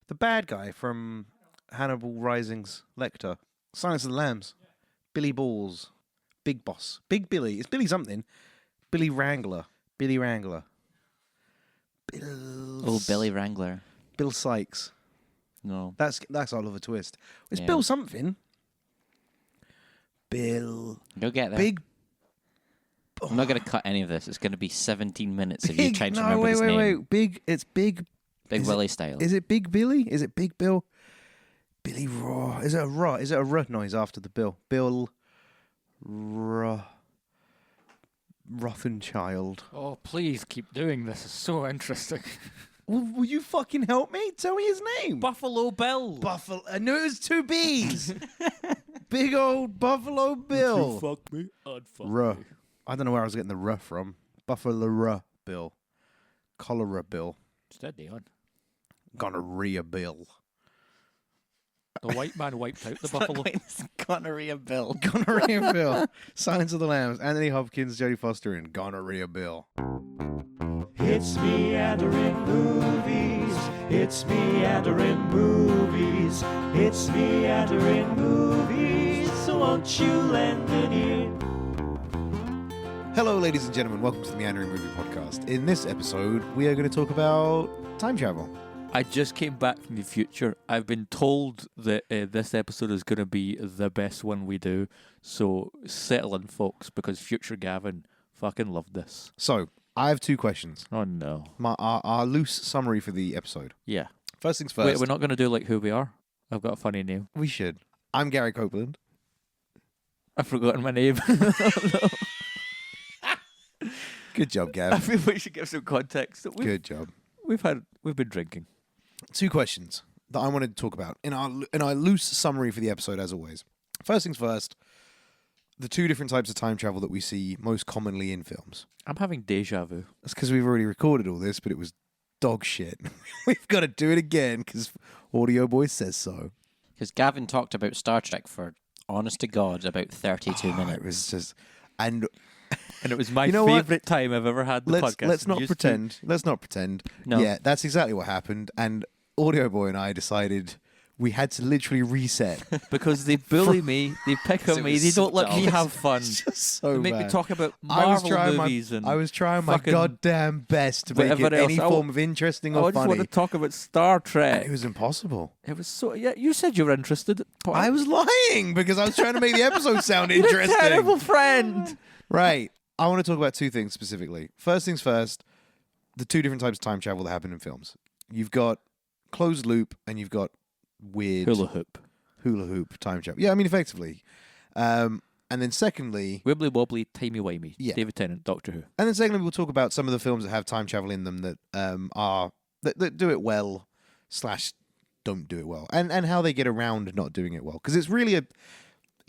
The bad guy from Hannibal Rising's Lecter. Silence of the Lambs. Billy Balls. Big Boss. Big Billy. It's Billy something. Billy Wrangler. Billy Wrangler. Billy Wrangler. Bill Sykes. No. That's Oliver Twist. It's Yeah. Bill something. Bill. Go get there. Big. I'm not going to cut any of this. It's going to be 17 minutes of you trying to No, remember his name. wait. Big. It's Big. Big Willie style. Is it Big Billy? Is it Big Bill? Billy Raw. Is it a raw? Is it a R noise after the Bill? Bill Raw. Rothenchild. Oh, please keep doing this. It's so interesting. Will you fucking help me? Tell me his name. Buffalo Bill. Buffalo. I knew it was two B's. Big old Buffalo Bill. If you fuck me, I'd fuck Ruh. you. I don't know where I was getting the ruh from. Buffalo Ruh Bill. Cholera Bill. Steady on. Gonorrhea Bill. The white man wiped out the buffalo. Gonorrhea Bill. Gonorrhea Bill. Silence of the Lambs. Anthony Hopkins, Jodie Foster, and Gonorrhea Bill. It's meandering movies. It's meandering movies. It's meandering movies. So won't you lend an ear? Hello, ladies and gentlemen. Welcome to the Meandering Movie Podcast. In this episode, we are going to talk about time travel. I just came back from the future. I've been told that this episode is going to be the best one we do. So settle in, folks, because future Gavin fucking loved this. So, I have two questions. Oh, no. Our loose summary for the episode. Yeah. First things first. Wait, we're not going to do like who we are? I've got a funny name. We should. I'm Gary Copeland. I've forgotten my name. Good job, I Gav. feel we should give some context. Good job. We've been drinking. Two questions that I wanted to talk about in our loose summary for the episode, as always. First things first, the two different types of time travel that we see most commonly in films. I'm having deja vu. That's because we've already recorded all this, but it was dog shit. We've got to do it again because Audio Boy says so. Because Gavin talked about Star Trek for, honest to God, about 32 minutes. It was just... And And it was my You know what? favourite time I've ever had the podcast. let's not Used to- pretend. Let's not pretend. No. Yeah, that's exactly what happened. And Audio Boy and I decided we had to literally reset. Because they bully me, they pick on It me, was they don't let me dull. have fun. It's just so They make bad. me talk about I was Marvel trying movies and I was trying my fucking goddamn best to make it whatever else. any form of interesting I or just want funny. to talk about Star Trek. It was impossible. It was so... Yeah, you said you were interested. But I was lying because I was trying to make the episode sound You're interesting. a terrible friend. Right. I want to talk about two things specifically. First things first, the two different types of time travel that happen in films. You've got closed loop and you've got weird Hula hoop. time travel. Yeah, I mean, effectively. And then secondly, Wibbly wobbly, timey wimey. Yeah. David Tennant, Doctor Who. and then secondly, we'll talk about some of the films that have time travel in them that that do it well / don't do it well, and how they get around not doing it well. Because it's really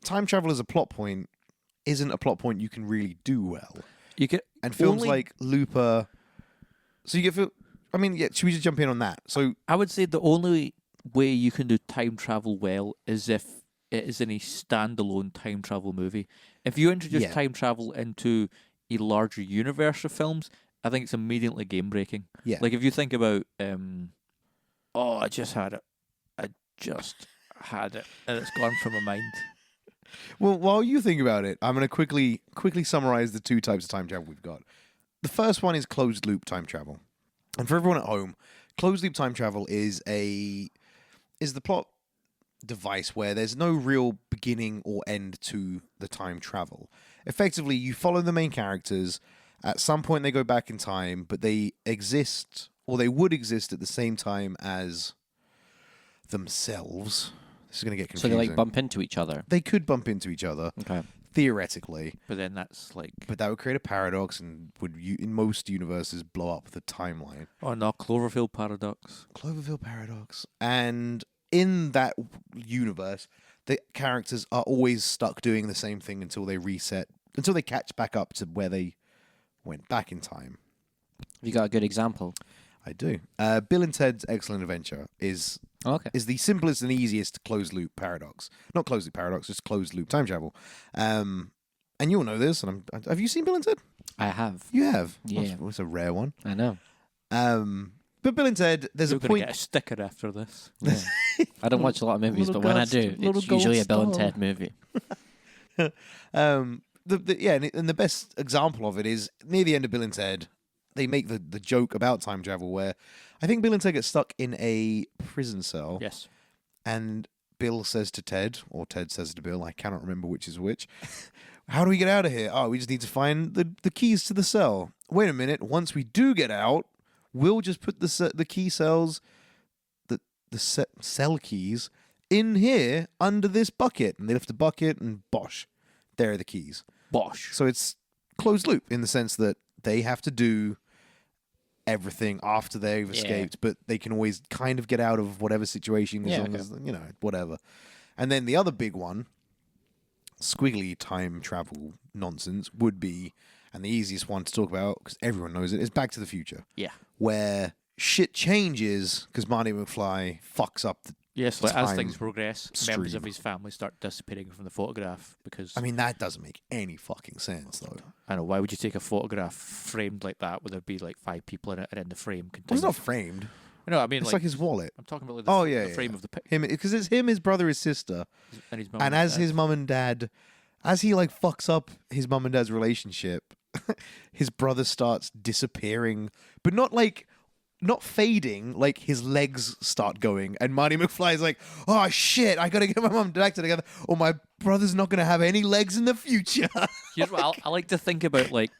time travel as a plot point isn't a plot point you can really do well. You get And films only- like Looper, so you get. I mean, yeah. Should we just jump in on that? So I would say the only way you can do time travel well is if it is in a standalone time travel movie. If you introduce Yeah. time travel into a larger universe of films, I think it's immediately game breaking. yeah, Like if you think about, I just had it. I just had it, and it's gone from my mind. Well, while you think about it, I'm going to quickly summarize the two types of time travel we've got. The first one is closed loop time travel. And for everyone at home, closed loop time travel is the plot device where there's no real beginning or end to the time travel. Effectively, you follow the main characters. At some point they go back in time, but they exist, or they would exist at the same time as themselves. This is going to get So confusing. they like bump into each other. They could bump into each other, Okay. theoretically, But then that's like, but that would create a paradox and would, in most universes, blow up the timeline. oh no, Cloverfield paradox. Cloverfield paradox. And in that universe, the characters are always stuck doing the same thing until they reset, until they catch back up to where they went back in time. Have you got a good example? I do. Bill and Ted's Excellent Adventure is Okay. the simplest and easiest closed loop paradox. Not closed loop paradox, just closed loop time travel. And you'll know this. Have you seen Bill and Ted? I have. You have. Yeah. It's a rare one. I know. But Bill and Ted, there's You're a going to point. get a sticker after this. Yeah. I don't watch a lot of movies, Little but when I gold do, st- little it's gold usually a Bill and star. Ted movie. And the best example of it is near the end of Bill and Ted. They make the joke about time travel where I think Bill and Ted get stuck in a prison cell. Yes. And Bill says to Ted, or Ted says to Bill, I cannot remember which is which. How do we get out of here? Oh, we just need to find the keys to the cell. Wait a minute. Once we do get out, we'll just put the key cells, the cell keys, in here under this bucket. And they lift the bucket and bosh, there are the keys. Bosh. So it's closed loop in the sense that they have to do everything after they've escaped, but they can always kind of get out of whatever situation as long as, whatever. And then the other big one, squiggly time travel nonsense, would be, and the easiest one to talk about, because everyone knows it, is Back to the Future. Yeah. Where shit changes because Marty McFly fucks up the Yes, like as time things progress, members of stream. his family start disappearing from the photograph because... I mean, that doesn't make any fucking sense, though. I know, why would you take a photograph framed like that where there'd be like 5 people in it and in the frame Well, it's not framed. No, I mean It's like his wallet. I'm talking about Oh, the frame of the picture. Him, because it's him, his brother, his sister, And his mum and as his mum and dad, as he like fucks up his mum and dad's relationship, his brother starts disappearing, but not fading, like his legs start going, and Marty McFly is like, oh shit, I gotta get my mum and dad together, or my brother's not gonna have any legs in the future. Here's what I like to think about, like,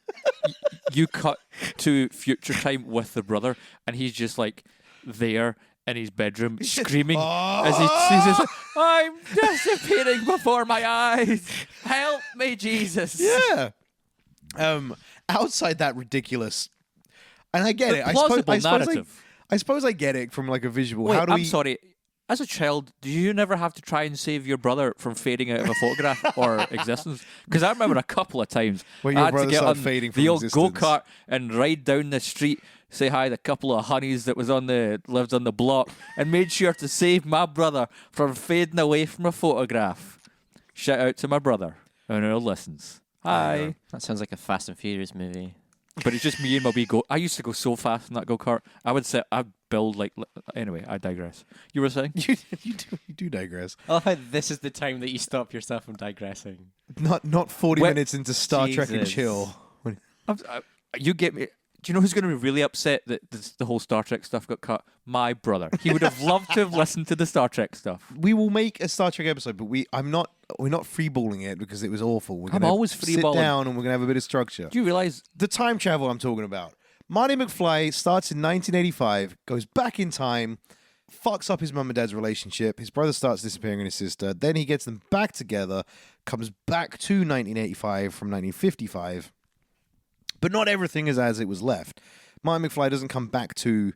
you cut to future time with the brother, and he's just like there in his bedroom screaming as he sees this, I'm disappearing before my eyes. Help me, Jesus. Yeah. Outside that ridiculous, and I get it. Plausible narrative. I suppose I get it from like a visual. Wait, How do I'm we? sorry. As a child, do you never have to try and save your brother from fading out of a photograph or existence? Because I remember a couple of times Where I your had to brother get started on fading from the old existence. go-kart and ride down the street, say hi to a couple of honeys that lived on the block, and made sure to save my brother from fading away from a photograph. Shout out to my brother who listens. Hi. That sounds like a Fast and Furious movie. But it's just me and my wee go. I used to go so fast in that go-kart. I'd build like... Anyway, I digress. You were saying? you do digress. I love how this is the time that you stop yourself from digressing. Not 40 minutes into Star Trek and Jesus. chill. You get me. Do you know who's going to be really upset that the whole Star Trek stuff got cut? My brother. He would have loved to have listened to the Star Trek stuff. We will make a Star Trek episode, but we're not freeballing it because it was awful. We're I'm gonna always sit freeballing. down and we're gonna have a bit of structure. Do you realise? The time travel I'm talking about. Marty McFly starts in 1985, goes back in time, fucks up his mum and dad's relationship. His brother starts disappearing and his sister. Then he gets them back together, comes back to 1985 from 1955. But not everything is as it was left. Marty McFly doesn't come back to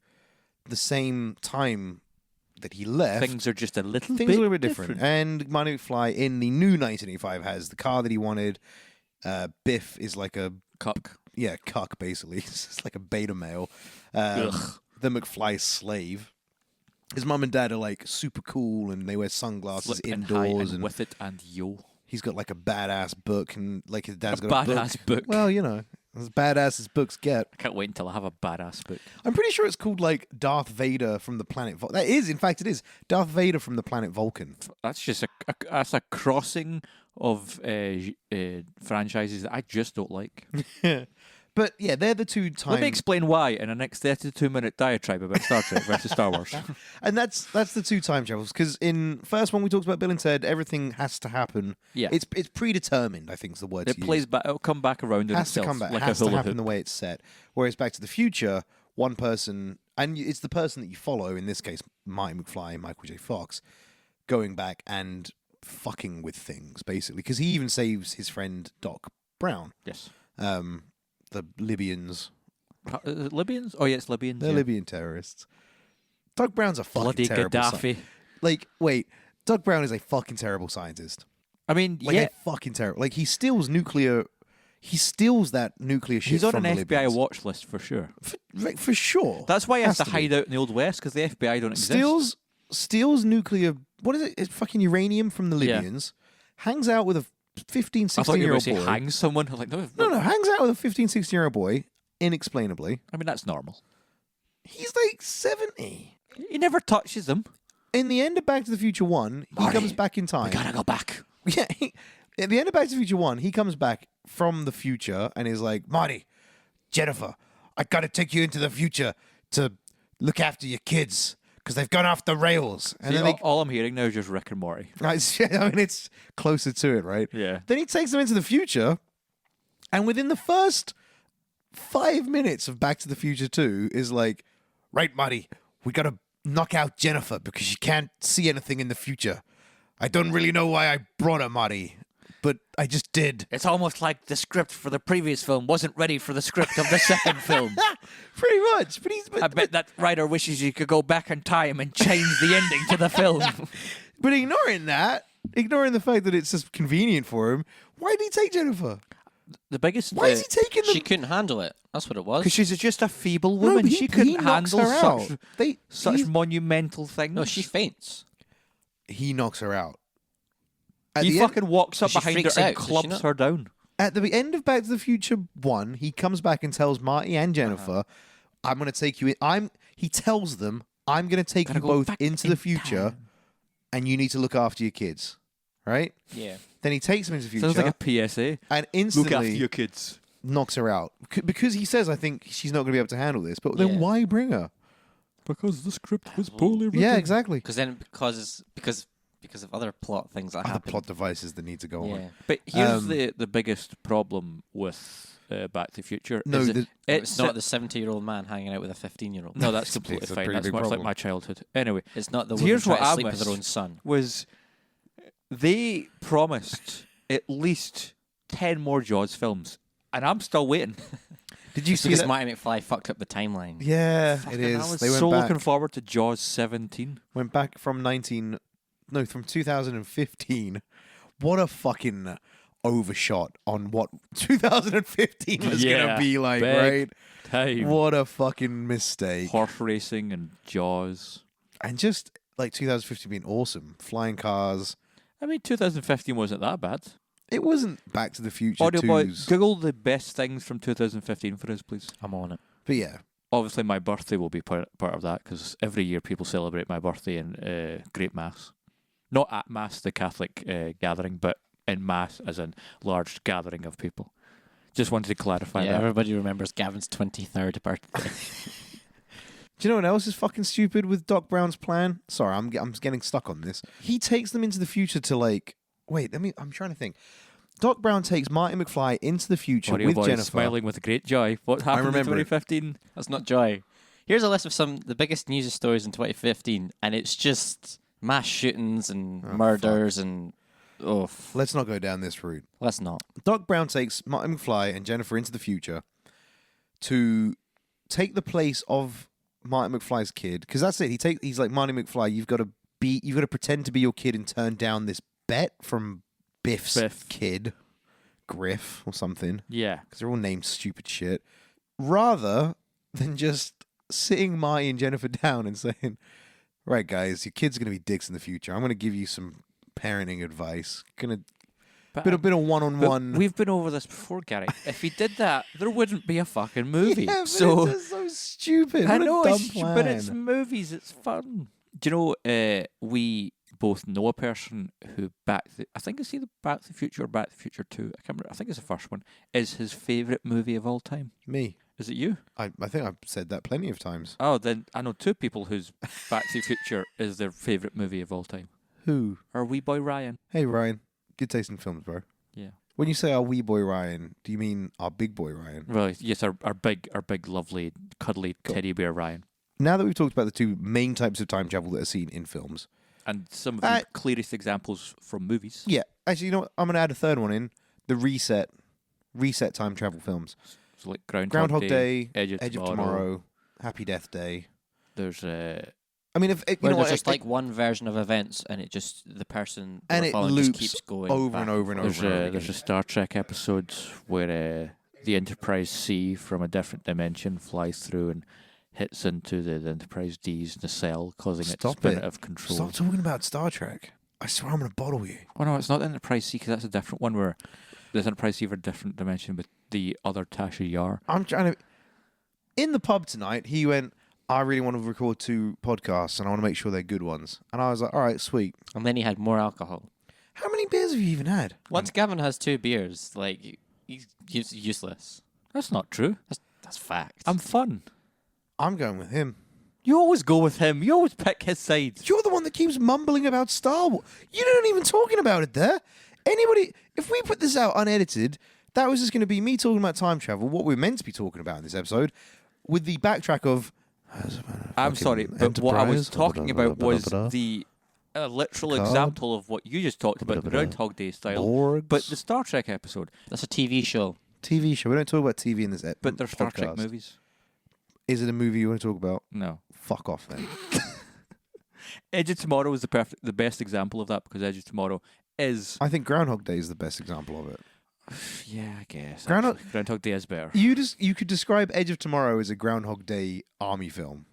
the same time that he left. Things are just a little Things bit are a little bit different. And Marty McFly in the new 1985 has the car that he wanted. Biff is like a Cuck. yeah, cuck basically. It's like a beta male. The McFly slave. His mum and dad are like super cool and they wear sunglasses Flip and high indoors and with it and yo. he's got like a badass book and like his dad's A got a badass book. Well, as badass as books get. I can't wait until I have a badass book. I'm pretty sure it's called like Darth Vader from the planet Vulcan. That is, in fact, it is Darth Vader from the planet Vulcan. That's just a crossing of franchises that I just don't like. But yeah, they're the two times. Let me explain why in the next 32-minute diatribe about Star Trek versus Star Wars. And that's the two time travels. Because in first one we talked about Bill and Ted, everything has to happen. Yeah. It's predetermined, I think is the word It to plays use. back. It'll come back around in Has to itself come back. like Has a to hula happen hoop. the way it's set. Whereas Back to the Future, one person, and it's the person that you follow, in this case, Marty McFly and Michael J. Fox, going back and fucking with things, basically. Because he even saves his friend Doc Brown. Yes. The Libyans. Libyans? Oh, yeah, it's Libyans. They're yeah. Libyan terrorists. Doc Brown's a fucking Bloody terrible Gaddafi. wait, Doc Brown is a fucking terrible scientist. I mean, Like yeah, a fucking terrible. Like he steals nuclear. He steals that nuclear shit. he's on from an the FBI Libyans. watch list for sure. For sure. That's why he has Has to to be. hide out in the Old West, because the FBI don't exist. Steals nuclear. What is it? It's fucking uranium from the Yeah. Libyans. Hangs out with a 15, I thought 16 you year were old going to boy. say hang someone. I was like, no, No, hangs out with a 15, 16 year old boy inexplainably. I mean, that's normal. He's like 70. He never touches them. In the end of Back to the Future 1, he Marty, comes back in time. We gotta go back. Yeah, at the end of Back to the Future 1, he comes back from the future and is like, Marty, Jennifer, I gotta take you into the future to look after your kids because they've gone off the rails. And See, then all I'm hearing now is just Rick and Morty. I mean, it's closer to it, right? Yeah. Then he takes them into the future, and within the first 5 minutes of Back to the Future 2 is like, right, Marty, we gotta knock out Jennifer because she can't see anything in the future. I don't really know why I brought her, Marty, but I just did. It's almost like the script for the previous film wasn't ready for the script of the second film. Pretty much. I bet that writer wishes you could go back in time and change the ending to the film. But ignoring that, ignoring the fact that it's just convenient for him, why did he take Jennifer? The biggest... Why is he taking them? She couldn't handle it. That's what it was. Because she's just a feeble No, woman. but She couldn't knocks handle her such, out. such monumental things. No, she faints. He knocks her out. At He the end- fucking walks up She behind her freaks and out, does she clubs not? her down. At the end of Back to the Future 1, he comes back and tells Marty and Jennifer, I'm going to take you in. He tells them, I'm going to take Gotta you go both back into in the future time. and you need to look after your kids. Right? Yeah. Then he takes them into the future Sounds like a PSA. and Look instantly after your kids. knocks her out. Because he says, I think she's not going to be able to handle this. But then Yeah. why bring her? Because the script was poorly written. Yeah, exactly. Because of other plot things that Other happen. plot devices that need to go Yeah. on. But here's Um, the biggest problem with Back to the Future. No, is the- It's not the 70-year-old man hanging out with a 15-year-old. No, that's It's completely a fine. pretty That's big much problem. like my childhood. Anyway, It's not the woman here's trying what to I sleep with her own missed son. was they promised at least 10 more Jaws films, and I'm still waiting. Did you It's see because that? Marty McFly fucked up the timeline. Yeah, it Fucking, is. I was They went so back. looking forward to Jaws 17. Went back from 2015. What a fucking overshot on what 2015 was Yeah, gonna be like, big right? Time. What a fucking mistake. Horse racing and Jaws. And just like 2015 being awesome, flying cars. I mean, 2015 wasn't that bad. It wasn't Back to the Future Audio Boy, 2's, Google the best things from 2015 for us, please. I'm on it. but yeah, Obviously, my birthday will be part of that because every year people celebrate my birthday in Great Mass. Not at Mass, the Catholic gathering, but in Mass as in large gathering of people. Just wanted to clarify Yeah, that. everybody remembers Gavin's 23rd birthday. do you know what else is fucking stupid with Doc Brown's plan? Sorry, I'm getting stuck on this. He takes them into the future to like. Wait, I'm trying to think. Doc Brown takes Marty McFly into the future Audio with Boy Jennifer. smiling with great joy. What happened in remember it. 2015? That's not joy. Here's a list of the biggest news stories in 2015, and it's just mass shootings and murders and Let's not go down this route. let's not. Doc Brown takes Marty McFly and Jennifer into the future to take the place of Marty McFly's kid, because that's it. He's like, Marty McFly, you've got to pretend to be your kid and turn down this bet from Biff's Biff. kid, Griff or something, Yeah. because they're all named stupid shit. Rather than just sitting Marty and Jennifer down and saying, right, guys, your kids are going to be dicks in the future. I'm going to give you some parenting advice. But Bit of one-on-one. But we've been over this before, Gary. If he did that, there wouldn't be a fucking movie. Yeah, but so it's just so stupid. I What a know, dumb it's, plan. but it's movies. It's fun. Do you know? We both know a person who I think it's either Back to the Future or Back to the Future 2. I can't remember. I think it's the first one. Is his favourite movie of all time? Me. Is it you? I think I've said that plenty of times. Oh, then I know two people whose Back to the Future is their favourite movie of all time. Who? Our wee boy Ryan. Hey, Ryan. Good taste in films, bro. Yeah. When you say our wee boy Ryan, do you mean our big boy Ryan? Well, yes, our big, lovely, cuddly Cool. teddy bear Ryan. Now that we've talked about the two main types of time travel that are seen in films, And some of the clearest examples from movies. yeah, actually, you know what? I'm going to add a third one in: the reset time travel films. So like Groundhog Day, Edge of Tomorrow, Happy Death Day. There's I mean, if you Where know there's what, just like one version of events, and the person and we're it following loops just keeps going over back and over and there's over and over there's a again. Star Trek episode where the Enterprise C from a different dimension flies through and hits into the Enterprise D's nacelle, causing it to Stop spin it. out of control. Stop talking about Star Trek. I swear I'm going to bottle you. Oh no, it's not the Enterprise C because that's a different one where there's Enterprise C for a different dimension with the other Tasha Yar. I'm trying to. In the pub tonight, he went, I really want to record 2 podcasts and I want to make sure they're good ones. And I was like, all right, sweet. And then he had more alcohol. How many beers have you even had? Once Gavin has 2 beers, like, he's useless. That's not true. That's fact. I'm fun. I'm going with him. You always go with him. You always pick his side. You're the one that keeps mumbling about Star Wars. You're not even talking about it there. Anybody, if we put this out unedited, that was just going to be me talking about time travel, what we're meant to be talking about in this episode, with the backtrack of. I'm sorry, but what I was Enterprise, talking about was blah, blah, blah. the literal Card. example of what you just talked about, Blah, blah, blah. Groundhog Day style. Borgs. But the Star Trek episode. That's a TV show. TV show. We don't talk about TV in this But they're Star Trek podcast. movies. Is it a movie you want to talk about? No. Fuck off then. Edge of Tomorrow is the best example of that because Edge of Tomorrow is. I think Groundhog Day is the best example of it. Yeah, I guess. Groundhog- actually. Groundhog Day is better. You could describe Edge of Tomorrow as a Groundhog Day army film.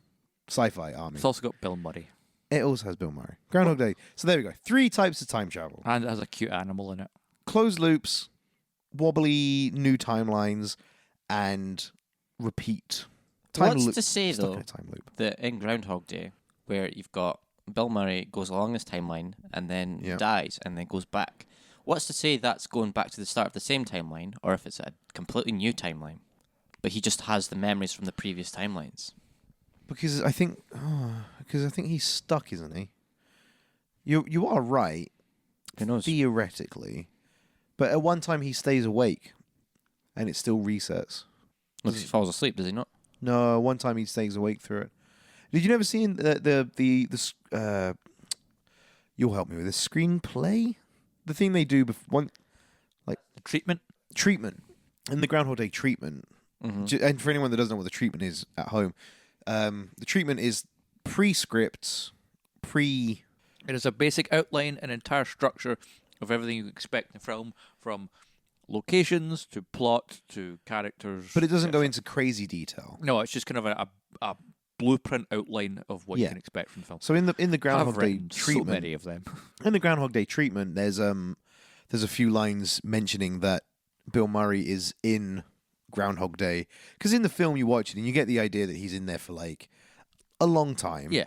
Sci-fi army. It's also got Bill Murray. It also has Bill Murray. Groundhog Day. So there we go. 3 types of time travel. And it has a cute animal in it. Closed loops, wobbly new timelines, and repeat. What's loop- to say, stuck though, in a time loop. that in Groundhog Day, where you've got Bill Murray goes along his timeline and then Yeah. dies and then goes back, what's to say that's going back to the start of the same timeline, or if it's a completely new timeline, but he just has the memories from the previous timelines? Because I think he's stuck, isn't he? You are right, Who knows? theoretically. But at one time he stays awake and it still resets. Look, he falls asleep, does he not? No, one time he stays awake through it. Did you never see you'll help me with this screenplay? The thing they do before The treatment. treatment in the Groundhog Day treatment. Mm-hmm. And for anyone that doesn't know what the treatment is at home, the treatment is pre-scripts, It is a basic outline and entire structure of everything you expect in a film, from locations to plot to characters. but it doesn't go into crazy detail. No, it's just kind of a blueprint outline of what you Yeah. can expect from film. So in the I've Groundhog Day written so treatment, many of them. in the Groundhog Day treatment, there's a few lines mentioning that Bill Murray is in Groundhog Day, because in the film you watch it and you get the idea that he's in there for like a long time. Yeah.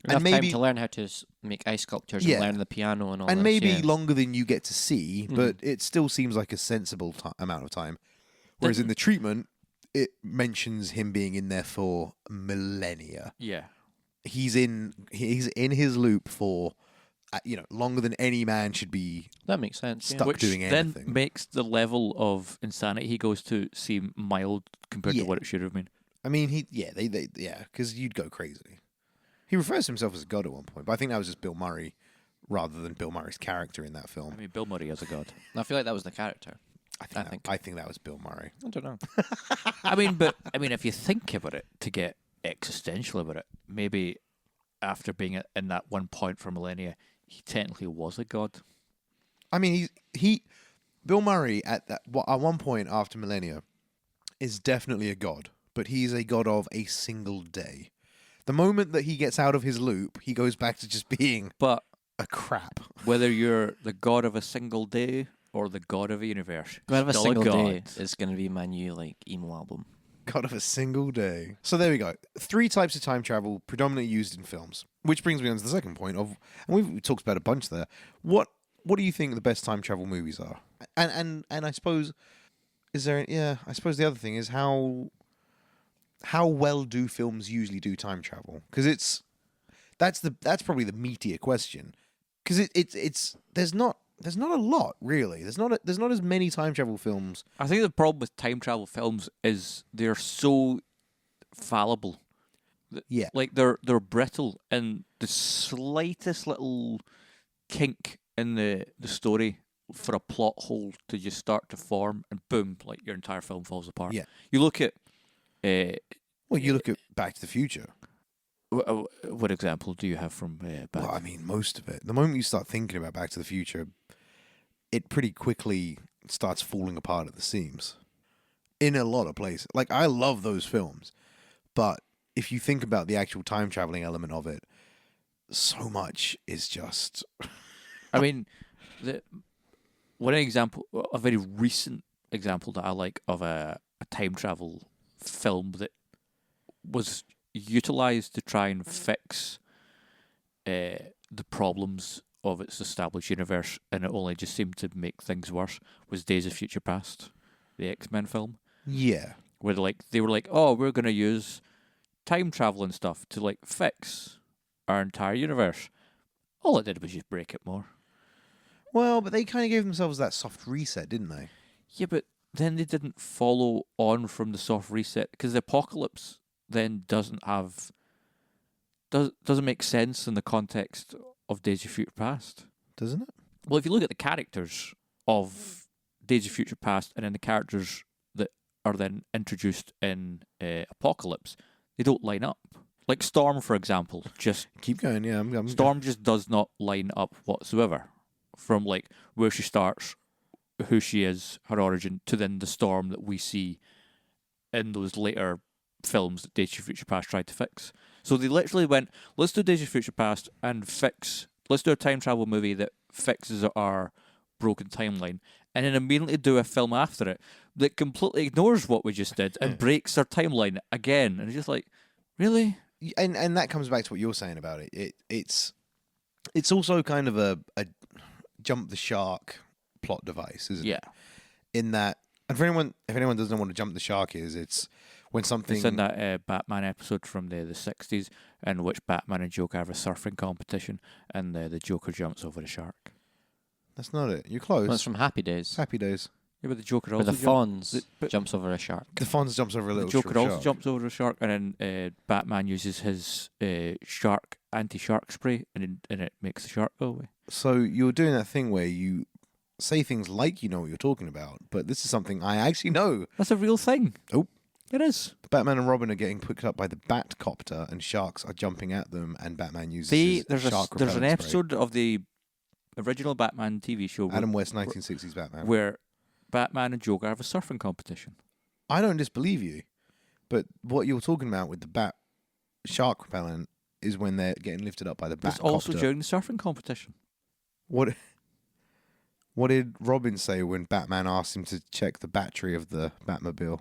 And Enough maybe- time to learn how to make ice sculptures Yeah. and learn the piano and all and this, maybe yeah. longer than you get to see, but it still seems like a sensible amount of time. Whereas in the treatment, it mentions him being in there for millennia. Yeah. He's in his loop for longer than any man should be That makes sense. Yeah. stuck Which doing then anything. makes the level of insanity he goes to seem mild compared Yeah. to what it should have been. I mean, because you'd go crazy. He refers to himself as a god at one point, but I think that was just Bill Murray rather than Bill Murray's character in that film. I mean, Bill Murray is a god. I feel like that was the character. I think. I think that was Bill Murray. I don't know. I mean, if you think about it, to get existential about it, maybe after being in that one point for millennia, he technically was a god. I mean, Bill Murray at one point after millennia is definitely a god, but he's a god of a single day. The moment that he gets out of his loop, he goes back to just being But a crap. whether you're the god of a single day or the god of a universe, God of a still single god. day is going to be my new emo album. God of a single day. So there we go. 3 types of time travel predominantly used in films, which brings me on to the second point of, and we've talked about a bunch there. What do you think the best time travel movies are? And I suppose I suppose the other thing is how well do films usually do time travel? Because that's probably the meatier question. Because it's there's not a lot really. There's not as many time travel films. I think the problem with time travel films is they're so fallible. Yeah. Like they're brittle, and the slightest little kink in the story for a plot hole to just start to form, and boom, like your entire film falls apart. Yeah. You look at Well, you look at Back to the Future. what example do you have from Back? Well, I mean, most of it. The moment you start thinking about Back to the Future, it pretty quickly starts falling apart at the seams. In a lot of places. Like, I love those films. But if you think about the actual time traveling element of it, so much is just... I mean, one example, a very recent example that I like of a time travel film that was utilised to try and fix the problems of its established universe, and it only just seemed to make things worse, was Days of Future Past, the X-Men film, Yeah. where they were like, oh, we're going to use time travel and stuff to like fix our entire universe. All it did was just break it more. Well, but they kind of gave themselves that soft reset, didn't they? Yeah, but then they didn't follow on from the soft reset, because the apocalypse then doesn't make sense in the context of Days of Future Past. Doesn't it? Well, if you look at the characters of Days of Future Past and then the characters that are then introduced in Apocalypse, they don't line up. Like Storm, for example, just Keep going, yeah. Storm just does not line up whatsoever. From like where she starts, who she is, her origin, to then the Storm that we see in those later films that Days of Future Past tried to fix. So they literally went, let's do Days of Future Past and let's do a time travel movie that fixes our broken timeline, and then immediately do a film after it that completely ignores what we just did and breaks our timeline again. And it's just like, really? And that comes back to what you're saying about it. It's also kind of a jump the shark plot device, isn't it? In that, and if anyone doesn't know what a jump the shark is, it's when something... It's in that Batman episode from the 60s, in which Batman and Joker have a surfing competition, and the Joker jumps over the shark. That's not it. You're close. That's from Happy Days. Happy Days. Yeah, but the Joker Where also the Fonz jumps over a shark. The Fonz jumps over a little The Joker short also shark. jumps over a shark, and then Batman uses his shark anti-shark spray, and it makes the shark go away. So you're doing that thing where you say things like you know what you're talking about, but this is something I actually know. That's a real thing. Oh. It is. Batman and Robin are getting picked up by the Batcopter, and sharks are jumping at them, and Batman uses his There's shark an repellent spray. episode of the original Batman TV show Adam West 1960s Batman. where Batman and Joker have a surfing competition. I don't disbelieve you, but what you're talking about with the bat shark repellent is when they're getting lifted up by the It's Batcopter. also during the surfing competition. What did Robin say when Batman asked him to check the battery of the Batmobile?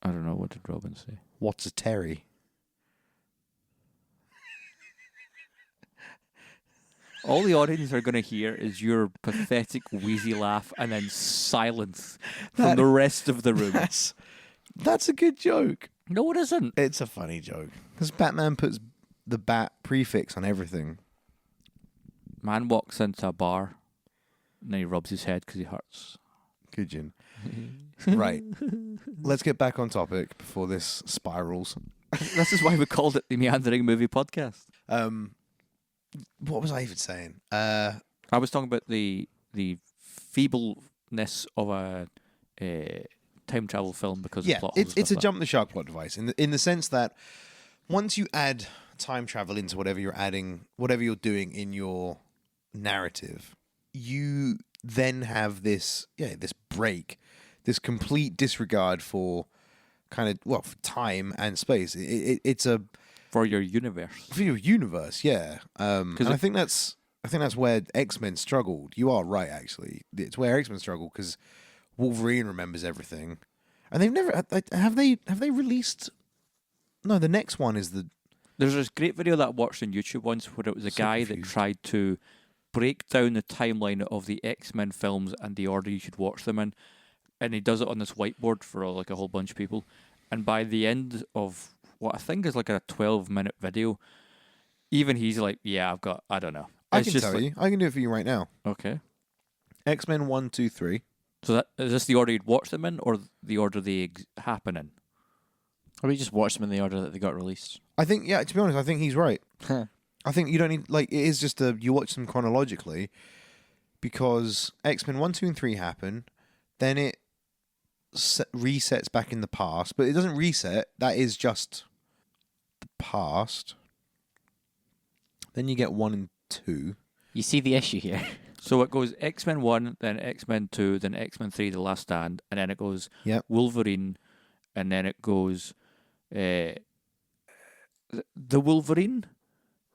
I don't know, what did Robin say? What's a Terry? All the audience are going to hear is your pathetic, wheezy laugh and then silence from the rest of the room. That's a good joke. No, it isn't. It's a funny joke. Because Batman puts the bat prefix on everything. Man walks into a bar and then he rubs his head because he hurts. Good, Jin. Right. Let's get back on topic before this spirals. This is why we called it the Meandering Movie Podcast. What was I even saying? I was talking about the feebleness of a time travel film because of plot holes. It's a jump the shark plot device in the sense that once you add time travel into whatever you're doing in your narrative, you then have this break, this complete disregard for for time and space. It's a for your universe. For your universe, yeah. And I think that's where X-Men struggled. You are right, actually. It's where X-Men struggled because Wolverine remembers everything, and they've never have they released. No, the next one is the. There's this great video that I watched on YouTube once where it was a guy that tried to break down the timeline of the X-Men films and the order you should watch them in, and he does it on this whiteboard for like a whole bunch of people, and by the end of what I think is like a 12-minute video, even he's like, yeah, I don't know. I can tell you. I can do it for you right now. Okay. X-Men 1, 2, 3. So is this the order you'd watch them in, or the order they happen in? Or we just watch them in the order that they got released? I think, to be honest, I think he's right. I think you don't need, it is just you watch them chronologically because X-Men 1, 2, and 3 happen, then it resets back in the past, but it doesn't reset. That is just the past. Then you get 1 and 2. You see the issue here. So it goes X-Men 1, then X-Men 2, then X-Men 3, The Last Stand, and then it goes Wolverine, and then it goes the Wolverine,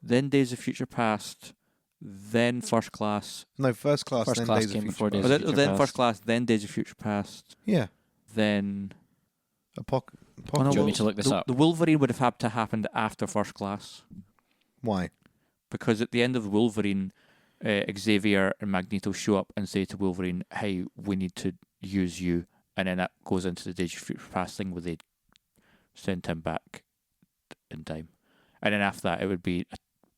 then Days of Future Past, then First Class. No, First Class, First then Class Days of came Future before Past. Days of Future Then Past. First Class, then Days of Future Past. Yeah. Then Oh, no, Do you want me to look this the, up? The Wolverine would have had to happen after First Class, Why? because at the end of Wolverine, Xavier and Magneto show up and say to Wolverine, "Hey, we need to use you," and then that goes into the Days of Future Past thing where they send him back in time, and then after that it would be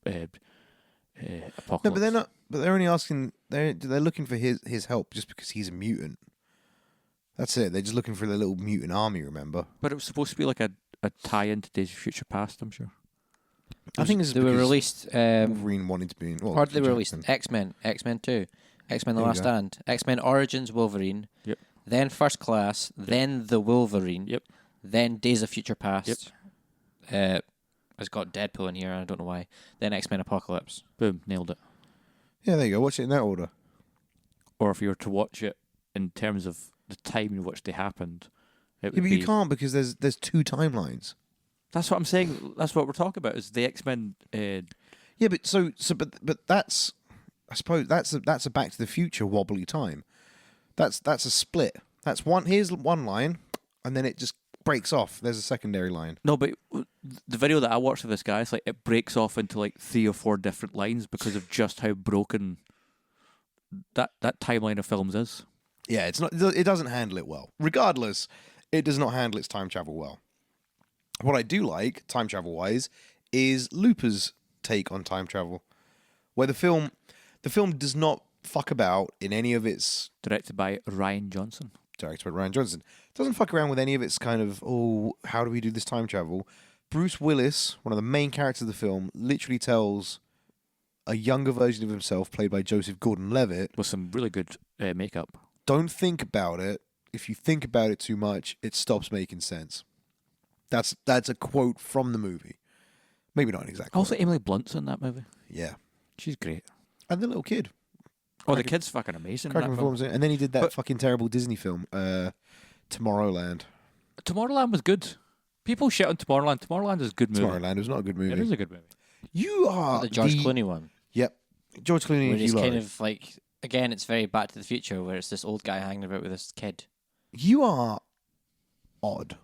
Apocalypse. No, but they're not. But they're only asking. They're looking for his help just because he's a mutant. That's it. They're just looking for the little mutant army. Remember? But it was supposed to be like a tie-in to Days of Future Past, I'm sure. I think it's They were because released. Wolverine wanted to be in. Well, Or did they were released? Jackson. X-Men 2, X-Men: The There you Last go. Stand, X-Men Origins Wolverine. Yep. Then First Class. Then the Wolverine. Yep. Then Days of Future Past. It's got Deadpool in here. I don't know why. Then X-Men Apocalypse. Boom, nailed it. Yeah, there you go. Watch it in that order. Or if you were to watch it in terms of the time in which they happened, it Yeah, would but be... you can't because there's two timelines. That's what I'm saying. That's what we're talking about, is the X-Men... Yeah, but but that's, I suppose that's a Back to the Future wobbly time. That's a split. That's one. Here's one line, and then it just breaks off. There's a secondary line. No, but the video that I watched of this guy, it's like it breaks off into like 3 or 4 different lines because of just how broken that timeline of films is. Yeah, it's not. It doesn't handle it well. Regardless, it does not handle its time travel well. What I do like, time travel wise, is Looper's take on time travel, where the film does not fuck about in any of its. Directed by Ryan Johnson. Directed by Ryan Johnson, doesn't fuck around with any of its kind of, oh, how do we do this time travel? Bruce Willis, one of the main characters of the film, literally tells a younger version of himself, played by Joseph Gordon-Levitt, With some really good makeup. don't think about it. If you think about it too much, it stops making sense. That's a quote from the movie. Maybe not an exact quote. Also, Emily Blunt's in that movie. Yeah. She's great. And the little kid. Oh, the kid's fucking amazing in Cracking that film. performance. And then he did that But- fucking terrible Disney film, Tomorrowland. Tomorrowland was good. People shit on Tomorrowland. Tomorrowland is a good movie. Tomorrowland was not a good movie. It is a good movie. You are The George Clooney one. Yep. George Clooney Where and he's Hugh kind Laurie. of like, again, it's very Back to the Future, where it's this old guy hanging about with this kid. You are odd.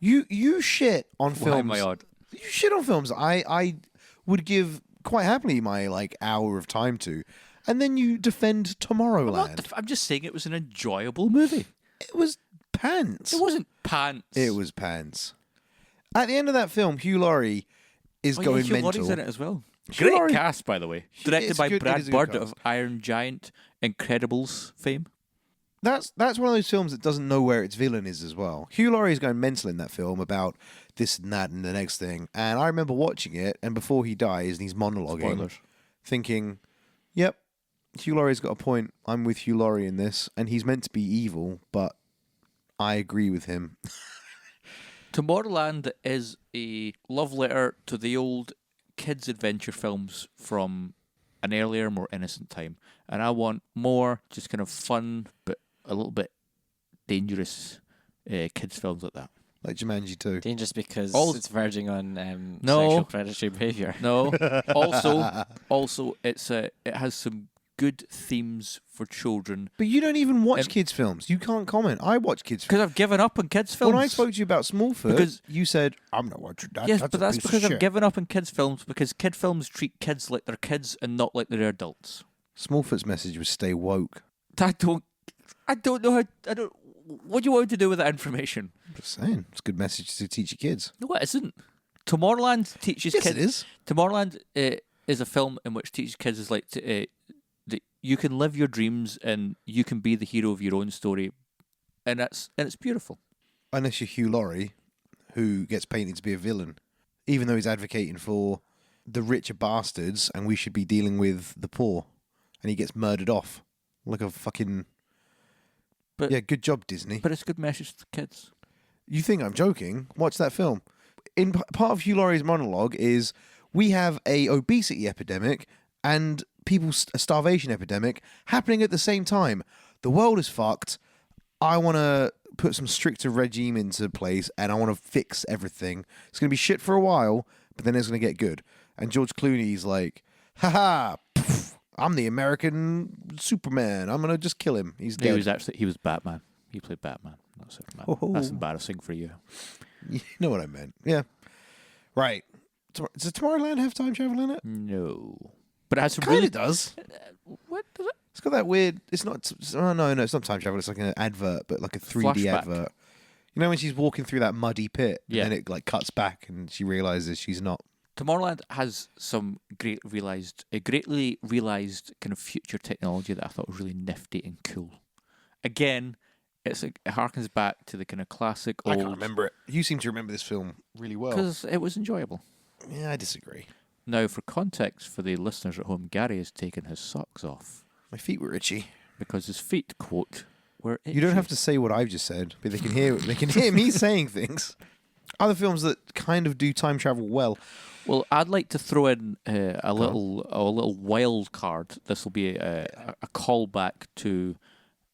You shit on films. Why am I odd? You shit on films I would give quite happily my hour of time to. And then you defend Tomorrowland. I'm just saying it was an enjoyable movie. It was pants. It wasn't pants. It was pants. At the end of that film, Hugh Laurie is going Hugh mental. Laurie's in it as well. Hugh Great Laurie- cast, by the way. Directed It's by good- it Brad is a good Bird cast. of Iron Giant, Incredibles fame. That's one of those films that doesn't know where its villain is as well. Hugh Laurie is going mental in that film about this and that and the next thing. And I remember watching it, and before he dies, and he's monologuing, Spoilers. thinking, "Yep, Hugh Laurie's got a point. I'm with Hugh Laurie in this, and he's meant to be evil, but I agree with him." Tomorrowland is a love letter to the old kids' adventure films from an earlier, more innocent time. And I want more just kind of fun, but a little bit dangerous kids' films like that. Like Jumanji 2. Dangerous because All- it's verging on No. sexual predatory behavior. No. also, it has some good themes for children. But you don't even watch Um, kids' films. You can't comment. I watch kids' films. Because I've given up on kids' films. When I spoke to you about Smallfoot, Because- you said, "I'm not watching that." Yes, that's but a that's piece of because I've shit." given up on kids' films, because kid films treat kids like they're kids and not like they're adults. Smallfoot's message was stay woke. I don't know how. What do you want me to do with that information? I'm just saying. It's a good message to teach your kids. No, it isn't. Tomorrowland teaches Yes, kids. it is. Tomorrowland is a film in which teaches kids is like that you can live your dreams and you can be the hero of your own story, and it's beautiful. Unless you're Hugh Laurie, who gets painted to be a villain, even though he's advocating for the richer bastards and we should be dealing with the poor, and he gets murdered off like a fucking. But- yeah, good job, Disney. But it's a good message to kids. You think I'm joking? Watch that film. In part of Hugh Laurie's monologue is we have a obesity epidemic and a starvation epidemic happening at the same time. The world is fucked. I want to put some stricter regime into place and I want to fix everything. It's going to be shit for a while, but then it's going to get good. And George Clooney's like, haha, pff, I'm the American Superman. I'm going to just kill him. He's dead. He was Batman. He played Batman. not Superman. Oh. That's embarrassing for you. You know what I meant. Yeah. Right. Does Tomorrowland have time travel in it? No, but it has some Kind really. of does. What does it? It's got that weird. It's not. Oh no, it's not time travel. It's like an advert, but like a 3D Flashback. advert. You know when she's walking through that muddy pit, Yeah. and then it like cuts back, and she realizes she's not. Tomorrowland has some greatly realized kind of future technology that I thought was really nifty and cool. Again, it harkens back to the kind of classic I old. can't remember it. You seem to remember this film really well. Because it was enjoyable. Yeah, I disagree. Now, for context for the listeners at home, Gary has taken his socks off My feet were itchy. because his feet, quote, were itchy. You don't have to say what I've just said, but they can hear. They can hear me saying things. Other films that kind of do time travel well. Well, I'd like to throw in a little wild card. This will be a callback to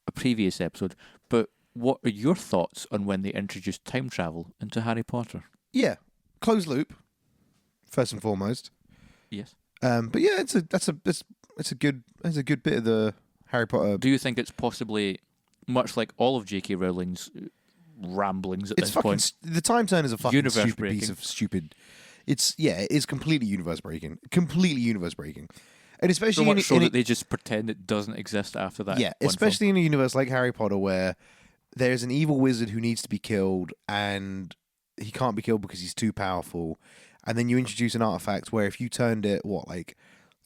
a previous episode. But what are your thoughts on when they introduced time travel into Harry Potter? Yeah, closed loop. First and foremost. Yes. But yeah, it's a good bit of the Harry Potter. Do you think it's possibly much like all of J.K. Rowling's ramblings at It's this fucking point? the time turn is a fucking Universe stupid breaking. piece of stupid. It is completely universe breaking. Completely universe breaking, and especially So much so in that they just pretend it doesn't exist after that. yeah, one especially in a universe like Harry Potter where there's an evil wizard who needs to be killed and he can't be killed because he's too powerful, and then you introduce an artifact where if you turned it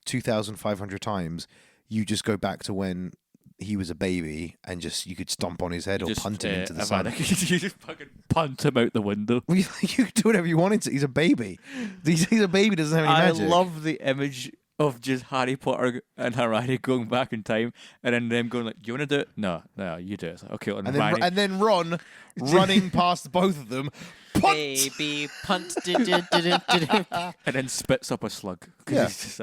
2,500 times, you just go back to when he was a baby and just you could stomp on his head or Just, punt him into the sun. you just fucking punt him out the window. You could do whatever you wanted to. He's a baby. He's a baby. Doesn't have any I magic. love the image of just Harry Potter and Hermione going back in time, and then them going like, "You want to do it? No, you do it." It's like, okay, and Hermione, and then Ron running past both of them. Punt! Baby punt. and then spits up a slug. 'Cause Yeah. he's just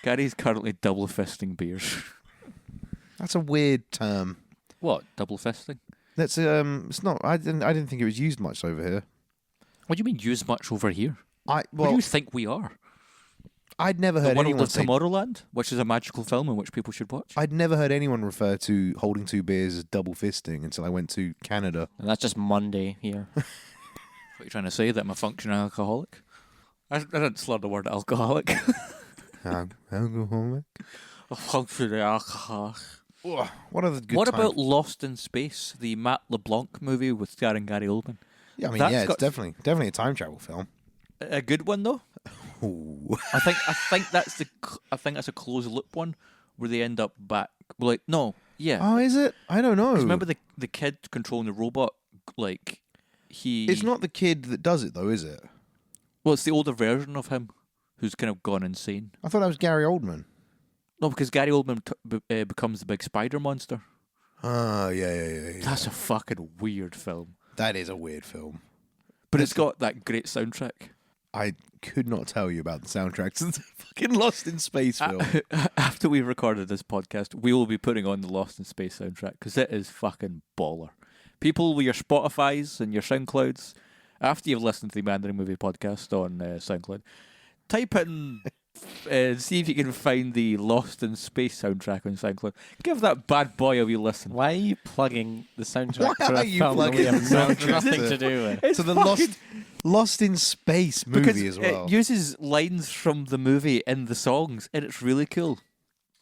Gary's currently double fisting beers. That's a weird term. What, double fisting? That's it's not. I didn't think it was used much over here. What do you mean use much over here? What Well, do you think we are? I'd never The heard world anyone of say. Tomorrowland, which is a magical film in which people should watch. I'd never heard anyone refer to holding two beers as double fisting until I went to Canada. And that's just Monday here. What are you trying to say? That I'm a functioning alcoholic? I didn't slur the word alcoholic. Alcoholic. A functioning alcoholic. What are the good What times? about Lost in Space, the Matt LeBlanc movie with starring Gary Oldman? Yeah, I mean, That's yeah, it's got- definitely a time travel film. A good one though. Ooh. I think that's a closed loop one where they end up back. Like no, yeah. Oh, is it? I don't know. 'Cause remember the kid controlling the robot? Like he. It's not the kid that does it, though, is it? Well, it's the older version of him who's kind of gone insane. I thought that was Gary Oldman. No, because Gary Oldman becomes the big spider monster. Oh, yeah. That's a fucking weird film. That is a weird film. But it's got that great soundtrack. I could not tell you about the soundtrack to the fucking Lost in Space film. After we recorded this podcast, we will be putting on the Lost in Space soundtrack because it is fucking baller. People with your Spotify's and your SoundClouds, after you've listened to the Mandarin Movie Podcast on SoundCloud, type in, see if you can find the Lost in Space soundtrack on SoundCloud. Give that bad boy a wee listen. Why are you plugging the soundtrack Why for are a you film that we plugging have the no- soundtrack nothing to- to do with? It's So the fucking- Lost in Space movie because as well. it uses lines from the movie in the songs, and it's really cool.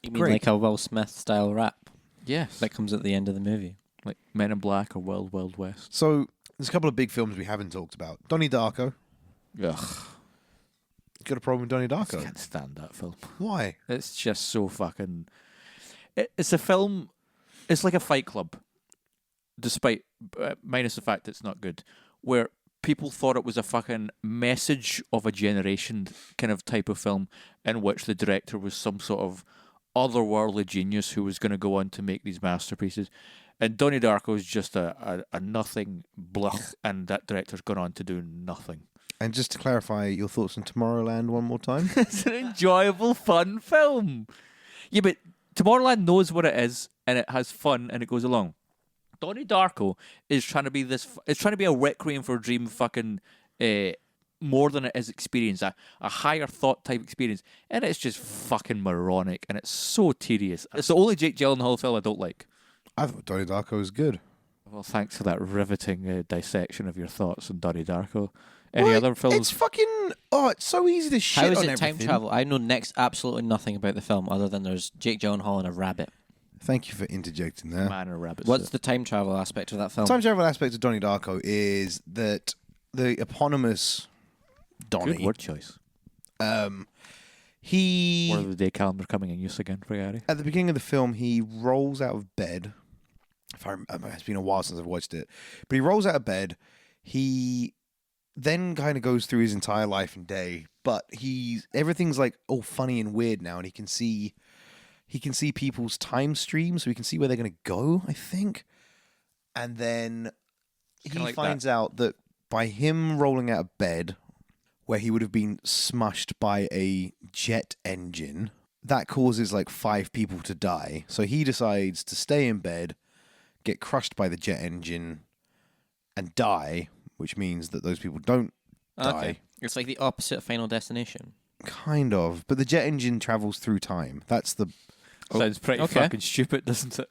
You mean Great. like a Will Smith style rap Yes, that comes at the end of the movie? like Men in Black or Wild Wild West. So there's a couple of big films we haven't talked about. Donnie Darko. Ugh, Got a problem with Donnie I Darko? can't stand that film. Why? It's just so fucking. It's a film. It's like a Fight Club, despite minus the fact it's not good. Where people thought it was a fucking message of a generation kind of type of film, in which the director was some sort of otherworldly genius who was going to go on to make these masterpieces. And Donnie Darko is just a nothing blech, and that director's gone on to do nothing. And just to clarify your thoughts on Tomorrowland one more time. It's an enjoyable, fun film. Yeah, but Tomorrowland knows what it is, and it has fun, and it goes along. Donnie Darko is trying to be this. It's trying to be a Requiem for a Dream, fucking more than it is experience, a higher thought type experience, and it's just fucking moronic, and it's so tedious. It's the only Jake Gyllenhaal film I don't like. I thought Donnie Darko was good. Well, thanks for that riveting dissection of your thoughts on Donnie Darko. Any What? other films? It's fucking. Oh, it's so easy to shit How is on it time everything. travel? I know next absolutely nothing about the film other than there's Jake Gyllenhaal and a rabbit. Thank you for interjecting there. Man or rabbit. What's the time travel aspect of that film? Time travel aspect of Donnie Darko is that the eponymous Donnie. Good word choice. He Word of the day calendar coming in use again for Gary. at the beginning of the film he rolls out of bed. It's been a while since I've watched it, but he rolls out of bed. He then kind of goes through his entire life and day, but everything's like all funny and weird now, and he can see people's time streams, so he can see where they're going to go, I think. And then he like finds out that by him rolling out of bed, where he would have been smushed by a jet engine, that causes like 5 people to die. So he decides to stay in bed, get crushed by the jet engine, and die, which means that those people don't die. It's like the opposite of Final Destination. Kind of. But the jet engine travels through time. That's the... Sounds pretty okay. fucking stupid, doesn't it?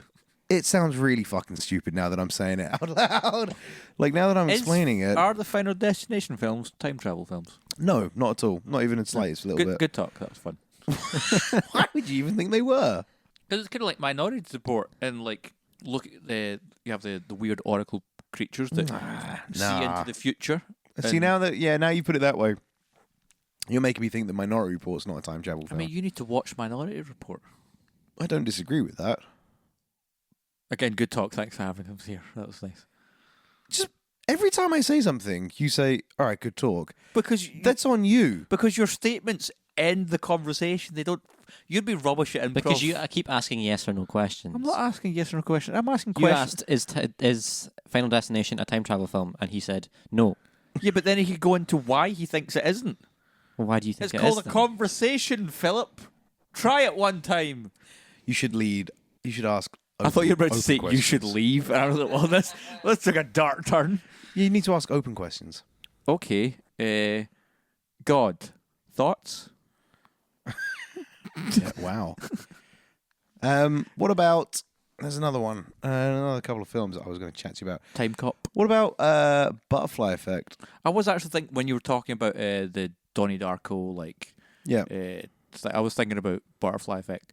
It sounds really fucking stupid now that I'm saying it out loud. Like, now that I'm explaining it... Are the Final Destination films time travel films? No, not at all. Not even in slightest little bit. Good talk. That was fun. Why would you even think they were? Because it's kind of like Minority Report, and like look at you have the weird oracle creatures that see into the future. See, now you put it that way, you're making me think that Minority Report's not a time travel I film. mean, you need to watch Minority Report. I don't disagree with that. Again, good talk. Thanks for having him here. That was nice. Just every time I say something, you say, all right, good talk. Because That's on you. because your statements end the conversation. They don't. You'd be rubbish at improv. Because you keep asking yes or no questions. I'm not asking yes or no questions. I'm asking You questions. asked, is Final Destination a time travel film? And he said, no. Yeah, but then he could go into why he thinks it isn't. Well, why do you think It's it called is a then? conversation, Philip. Try it one time. You should lead. You should ask. I thought you were about to open say you should questions. leave. And I was like, well, let's take a dark turn. You need to ask open questions. Okay. God. Thoughts? Yeah, wow. What about? There's another one. Another couple of films that I was going to chat to you about. Time Cop. What about Butterfly Effect? I was actually thinking when you were talking about the Donnie Darko, like, Yeah. I was thinking about Butterfly Effect,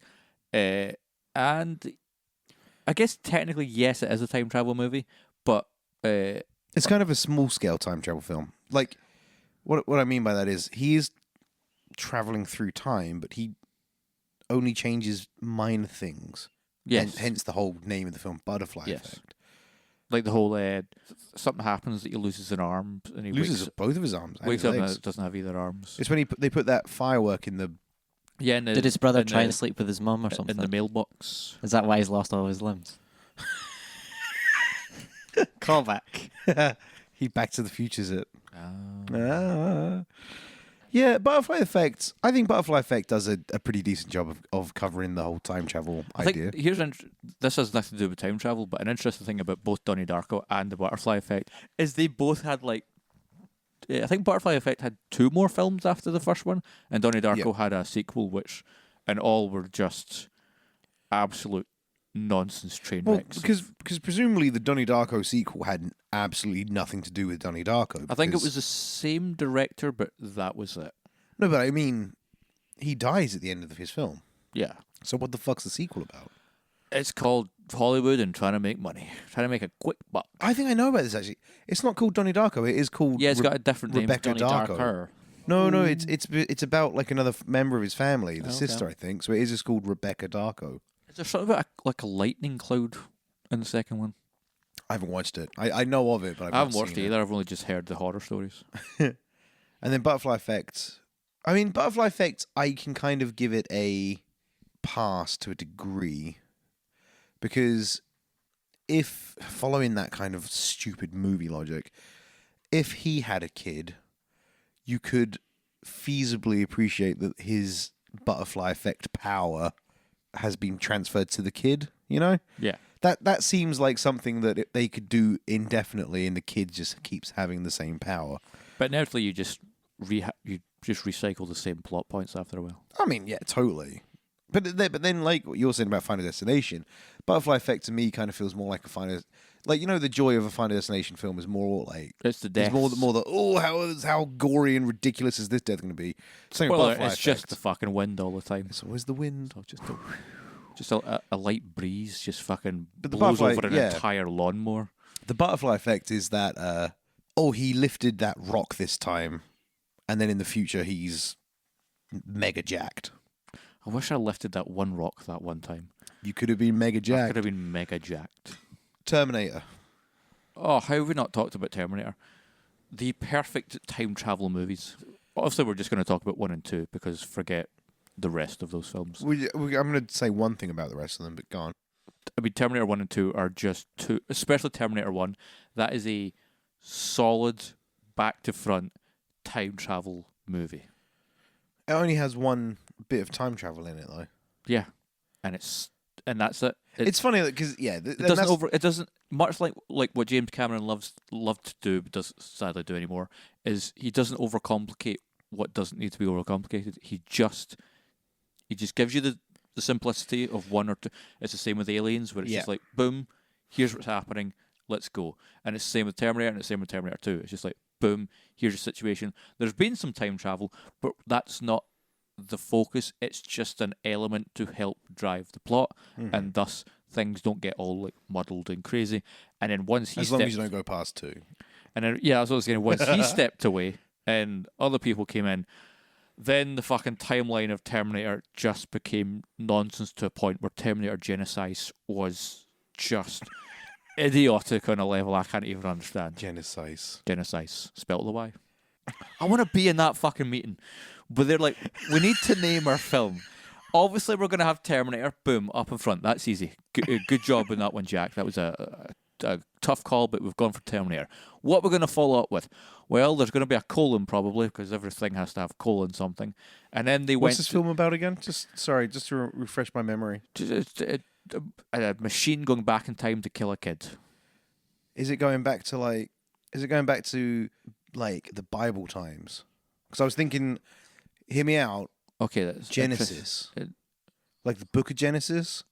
and I guess technically yes, it is a time travel movie, but It's kind of a small scale time travel film. Like, what I mean by that is he is traveling through time, but he only changes minor things. yes, Hence the whole name of the film, Butterfly Yes. Effect. like the whole something happens that he loses an arm and he Loses both of his arms. And wakes his up and legs. it doesn't have either arms. It's when they put that firework in the. Yeah, Did his brother try the, and sleep with his mum or something? in the mailbox? Is that why he's lost all his limbs? Call back. He Back to the Future's it. Ah. Yeah, Butterfly Effect. I think Butterfly Effect does a pretty decent job of covering the whole time travel I idea. think this has nothing to do with time travel, but an interesting thing about both Donnie Darko and the Butterfly Effect is they both had like. I think Butterfly Effect had 2 more films after the first one, and Donnie Darko had a sequel, and all were just absolute nonsense train Well, wrecks. because presumably the Donnie Darko sequel had absolutely nothing to do with Donnie Darko. I think it because- was the same director, but that was it. No, but I mean, he dies at the end of his film. Yeah. So what the fuck's the sequel about? It's called Hollywood and trying to make money. Trying to make a quick buck. I think I know about this actually. It's not called Donnie Darko. It is called Yeah, it's got a different name. Rebecca Donnie Darko. Darker. No, it's about like another member of his family, the Okay. sister, I think. So it is just called Rebecca Darko. Is there something about like a lightning cloud in the second one? I haven't watched it. I know of it, but I I've haven't not watched seen it either. I've only just heard the horror stories. And then Butterfly Effect. I mean, Butterfly Effect, I can kind of give it a pass to a degree. Because if, following that kind of stupid movie logic, if he had a kid, you could feasibly appreciate that his Butterfly Effect power has been transferred to the kid, you know? Yeah. That seems like something that they could do indefinitely, and the kid just keeps having the same power. But inevitably, you just recycle the same plot points after a while. I mean, yeah, totally. But then, like what you're saying about Final Destination, Butterfly Effect to me kind of feels more like a Final. Like, the joy of a Final Destination film is more like It's the death. it's more the how gory and ridiculous is this death going to be? Same with Well, Butterfly it's Effect. just the fucking wind all the time. It's always the wind. So just a light breeze just fucking But the blows butterfly- over an yeah. entire lawnmower. The Butterfly Effect is that he lifted that rock this time, and then in the future he's mega jacked. I wish I lifted that one rock that one time. You could have been mega I jacked. could have been mega jacked. Terminator. Oh, how have we not talked about Terminator? The perfect time travel movies. Obviously, we're just going to talk about 1 and 2 because forget the rest of those films. I'm going to say one thing about the rest of them, but go on. I mean, Terminator 1 and 2 are just two, especially Terminator 1. That is a solid, back to front time travel movie. It only has one bit of time travel in it, though. Yeah, and that's it. It's funny because It doesn't much like what James Cameron loved to do, but doesn't sadly do anymore. Is he doesn't overcomplicate what doesn't need to be overcomplicated. He just gives you the simplicity of one or two. It's the same with Aliens, where it's just like boom, here's what's happening, let's go. And it's the same with Terminator, and it's the same with Terminator 2. It's just like boom, here's your situation. There's been some time travel, but that's not the focus. It's just an element to help drive the plot, and thus things don't get all like muddled and crazy. And then once he as long as you don't go past 2. and then as I was saying, once he stepped away and other people came in, then the fucking timeline of Terminator just became nonsense to a point where Terminator Genesis was just idiotic on a level I can't even understand. Genesis, spelled the Y. I want to be in that fucking meeting. But they're like, we need to name our film. Obviously, we're going to have Terminator, boom, up in front. That's easy. Good job in that one, Jack. That was a tough call, but we've gone for Terminator. What we're going to follow up with? Well, there's going to be a colon probably, because everything has to have colon something. And then they What's this film about again? Just to refresh my memory. A machine going back in time to kill a kid. Is it going back to like the Bible times? Because I was thinking, hear me out. Okay, that's Genesis, like the Book of Genesis,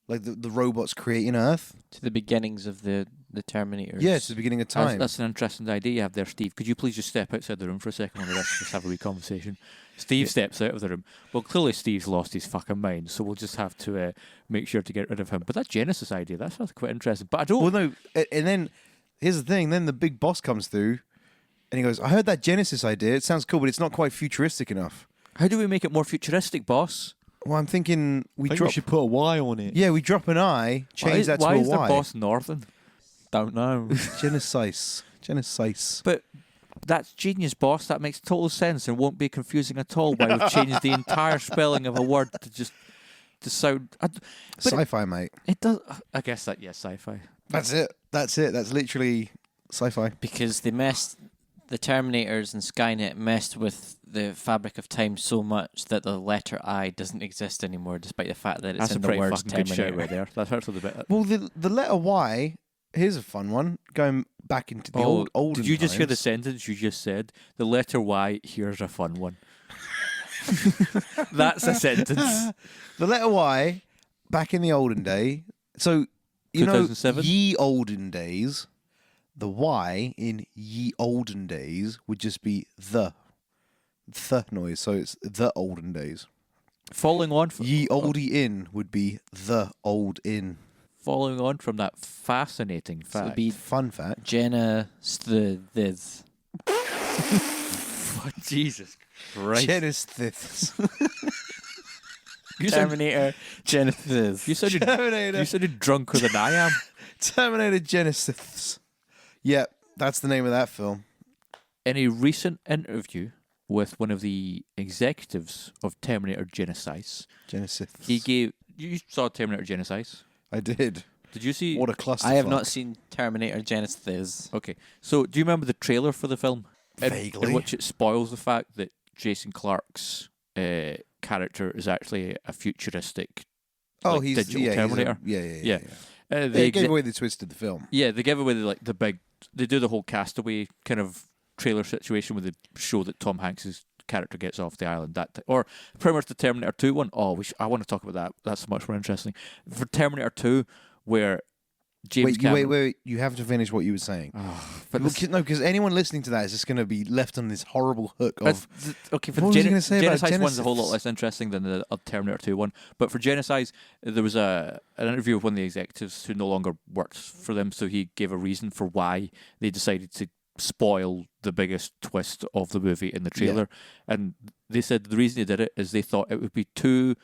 like the robots creating Earth. To the beginnings of the Terminators. Yeah, it's the beginning of time. That's an interesting idea you have there, Steve. Could you please just step outside the room for a second and let's just have a wee conversation? Steve steps out of the room. Well, clearly Steve's lost his fucking mind, so we'll just have to make sure to get rid of him. But that Genesis idea, that sounds quite interesting. But I don't... Well, no, and then, here's the thing, then the big boss comes through, and he goes, I heard that Genesis idea, it sounds cool, but it's not quite futuristic enough. How do we make it more futuristic, boss? Well, I'm thinking we We drop... should put a Y on it. Yeah, we drop an I, change that to why a is their Y. boss northern? Don't know. Genesis. But that's genius, boss. That makes total sense and won't be confusing at all why we've changed the entire spelling of a word to sound... Sci-fi, mate. It does... I guess that, yes, sci-fi. That's it. That's literally sci-fi. Because they messed... The Terminators and Skynet messed with the fabric of time so much that the letter I doesn't exist anymore, despite the fact that it's That's a in the pretty words fucking good shout Terminator. right there. That's actually the bit... Well, the letter Y, here's a fun one, going back into the old Did you just hear the times. sentence you just said? The letter Y, here's a fun one. That's a sentence. The letter Y, back in the olden day, so, 2007? ye olden days, the Y in ye olden days would just be the noise, so it's the olden days. Following on from... Ye oldie in would be the old in. Following on from that fascinating So it'd fact. be Fun fact. Jenna Sthiz. Oh, Jesus Christ. Genesis. You sound- Terminator Genesis. You sounded, Terminator. you sounded drunker than I am. Terminator Genesis. Yeah, that's the name of that film. In a recent interview with one of the executives of Terminator Genesis, Genesis. he gave... You saw Terminator Genesis? I did. Did you see... What a cluster. I have not seen Terminator Genesis. Okay, so do you remember the trailer for the film? Vaguely. In which it spoils the fact that Jason Clarke's character is actually a futuristic digital Terminator. Yeah. They They gave away the twist of the film. Yeah, they give away they do the whole Castaway kind of trailer situation where they show that Tom Hanks is character gets off the island. Or pretty much the Terminator 2 one. Oh, I want to talk about that. That's much more interesting. For Terminator 2, where James Cameron... Wait. You have to finish what you were saying. But No, because anyone listening to that is just going to be left on this horrible hook of... Okay, for What was you gonna say about Genocide one's a Genesis? whole lot less interesting than the Terminator 2 one. But for Genocide, there was an interview with one of the executives who no longer worked for them, so he gave a reason for why they decided to spoil the biggest twist of the movie in the trailer. And they said the reason they did it is they thought it would be too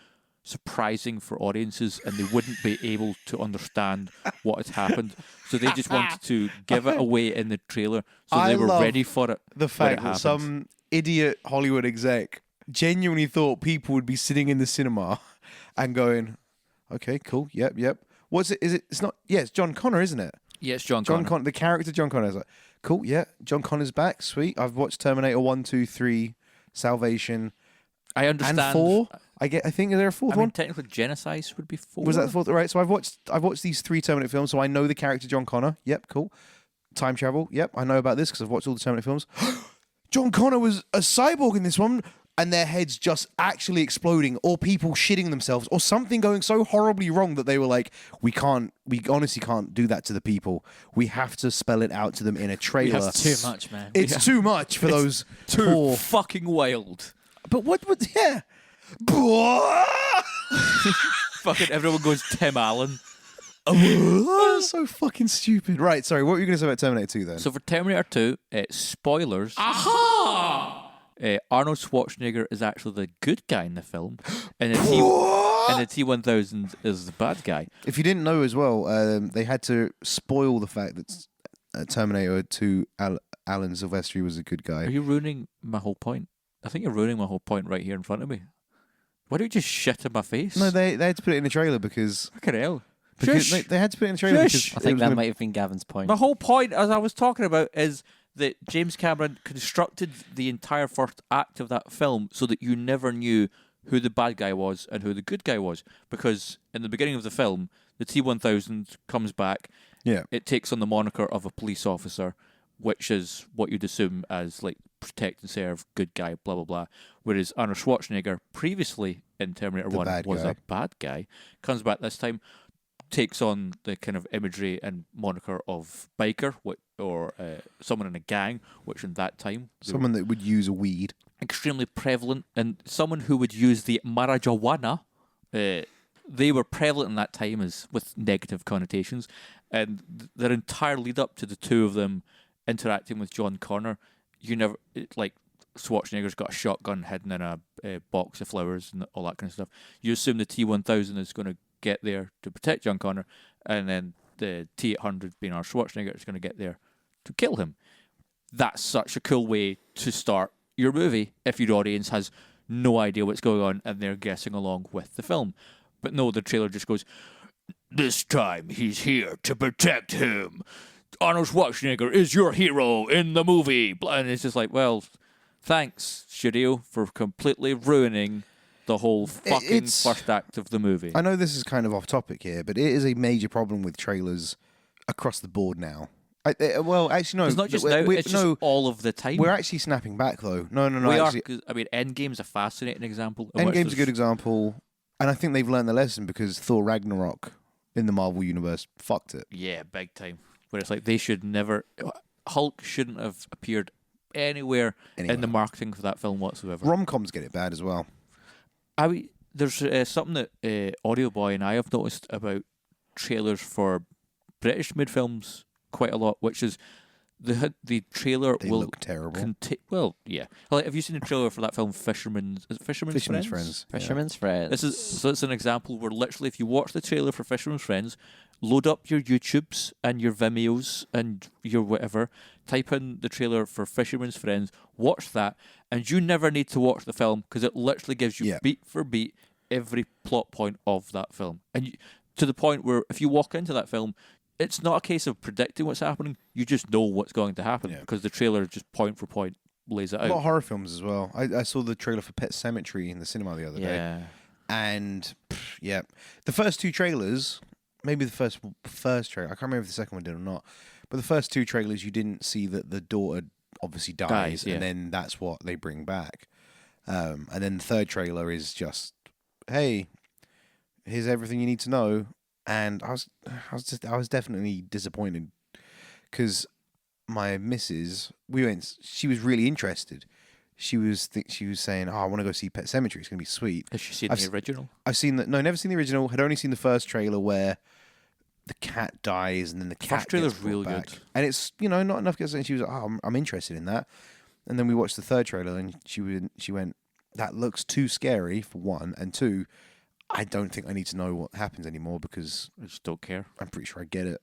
surprising for audiences and they wouldn't be able to understand what had happened. So they just wanted to give it away in the trailer so they were ready for it. The fact that some idiot Hollywood exec genuinely thought people would be sitting in the cinema and going, okay, cool, yep. What's it? Is it? It's not. Yeah, it's John Connor, isn't it? Yeah, it's John Connor. The character John Connor is like, cool, yeah. John Connor's back, sweet. I've watched Terminator 1, 2, 3, Salvation, I understand. and 4. I think is there a fourth I mean, one? technically, Genocide would be 4. Was that the fourth? Right. So I've watched these 3 Terminator films, so I know the character John Connor. Yep, cool. Time travel. Yep, I know about this because I've watched all the Terminator films. John Connor was a cyborg in this one. And their heads just actually exploding, or people shitting themselves, or something going so horribly wrong that they were like, we honestly can't do that to the people. We have to spell it out to them in a trailer. That's too much, man. It's too much for those too poor... fucking wild. But what yeah. Fucking everyone goes Tim Allen. That's so fucking stupid. Right, sorry, what were you going to say about Terminator 2 then? So for Terminator 2, spoilers. Arnold Schwarzenegger is actually the good guy in the film, and the T-1000 is the bad guy. If you didn't know as well, they had to spoil the fact that Terminator 2, Alan Silvestri was a good guy. Are you ruining my whole point? I think you're ruining my whole point right here in front of me. Why don't you just shit in my face? No, they had to put it in the trailer because... Fucking hell. Because they had to put it in the trailer Shush. because... I think that might have been Gavin's point. My whole point, as I was talking about, is that James Cameron constructed the entire first act of that film so that you never knew who the bad guy was and who the good guy was. Because in the beginning of the film, the T-1000 comes back. Yeah. It takes on the moniker of a police officer, which is what you'd assume as like protect and serve, good guy, blah, blah, blah. Whereas Arnold Schwarzenegger, previously in Terminator 1, was a bad guy. Comes back this time, takes on the kind of imagery and moniker of biker or someone in a gang, which in that time... Someone that would use a weed. Extremely prevalent, and someone who would use the marijuana. They were prevalent in that time as with negative connotations, and their entire lead up to the two of them interacting with John Connor, Schwarzenegger's got a shotgun hidden in a box of flowers and all that kind of stuff. You assume the T-1000 is going to get there to protect John Connor, and then the T-800, being our Schwarzenegger, is going to get there to kill him. That's such a cool way to start your movie if your audience has no idea what's going on and they're guessing along with the film. But no, the trailer just goes, this time he's here to protect him. Arnold Schwarzenegger is your hero in the movie. And it's just like, well, thanks, studio, for completely ruining the whole fucking first act of the movie. I know this is kind of off topic here, but it is a major problem with trailers across the board now. Well, actually, no. It's not just now, it's just all of the time. We're actually snapping back, though. No. We actually, are, 'cause, I mean, Endgame's a fascinating example. Endgame's a good example, and I think they've learned the lesson because Thor Ragnarok in the Marvel Universe fucked it. Yeah, big time. Where it's like they should never... Hulk shouldn't have appeared anywhere in the marketing for that film whatsoever. Rom-coms get it bad as well. There's something that Audio Boy and I have noticed about trailers for British-made films quite a lot, which is the trailer they will look terrible. Well, yeah. Like, have you seen the trailer for that film Fisherman's Friends? Fisherman's Friends. It's an example where literally if you watch the trailer for Fisherman's Friends, load up your YouTubes and your Vimeos and your whatever, type in the trailer for Fisherman's Friends, watch that, and you never need to watch the film because it literally gives you beat for beat every plot point of that film. And to the point where if you walk into that film, it's not a case of predicting what's happening. You just know what's going to happen because the trailer just point for point lays it out. A lot of horror films as well. I saw the trailer for Pet Sematary in the cinema the other day. And, the first 2 trailers, maybe the first trailer, I can't remember if the second one did or not, but the first 2 trailers you didn't see that the daughter obviously dies and then that's what they bring back. And then the third trailer is just, hey, here's everything you need to know. And I was definitely disappointed because my missus, she was really interested. She was saying, "Oh, I want to go see Pet Sematary. It's gonna be sweet." Has she seen I've the original? I've seen that. No, never seen the original. Had only seen the first trailer where the cat dies and then the cat First trailer's gets brought real back. good. And it's not enough. And she was like, "Oh, I'm interested in that." And then we watched the third trailer, and she went, "That looks too scary for one, and two, I don't think I need to know what happens anymore because I just don't care. I'm pretty sure I get it."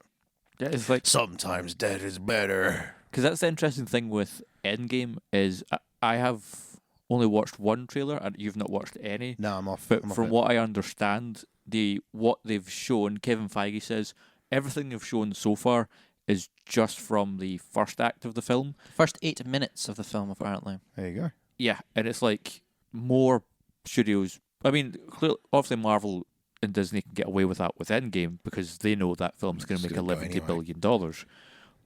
Yeah, it's like Sometimes dead is better. because that's the interesting thing with Endgame is I have only watched one trailer and you've not watched any. No, I'm off. But I'm off from it. what I understand, what they've shown, Kevin Feige says everything they've shown so far is just from the first act of the film. First 8 minutes of the film, apparently. There you go. Yeah, and it's like more studios. I mean, obviously Marvel and Disney can get away with that with Endgame because they know that film's going to It's make gonna go $11 anyway. billion.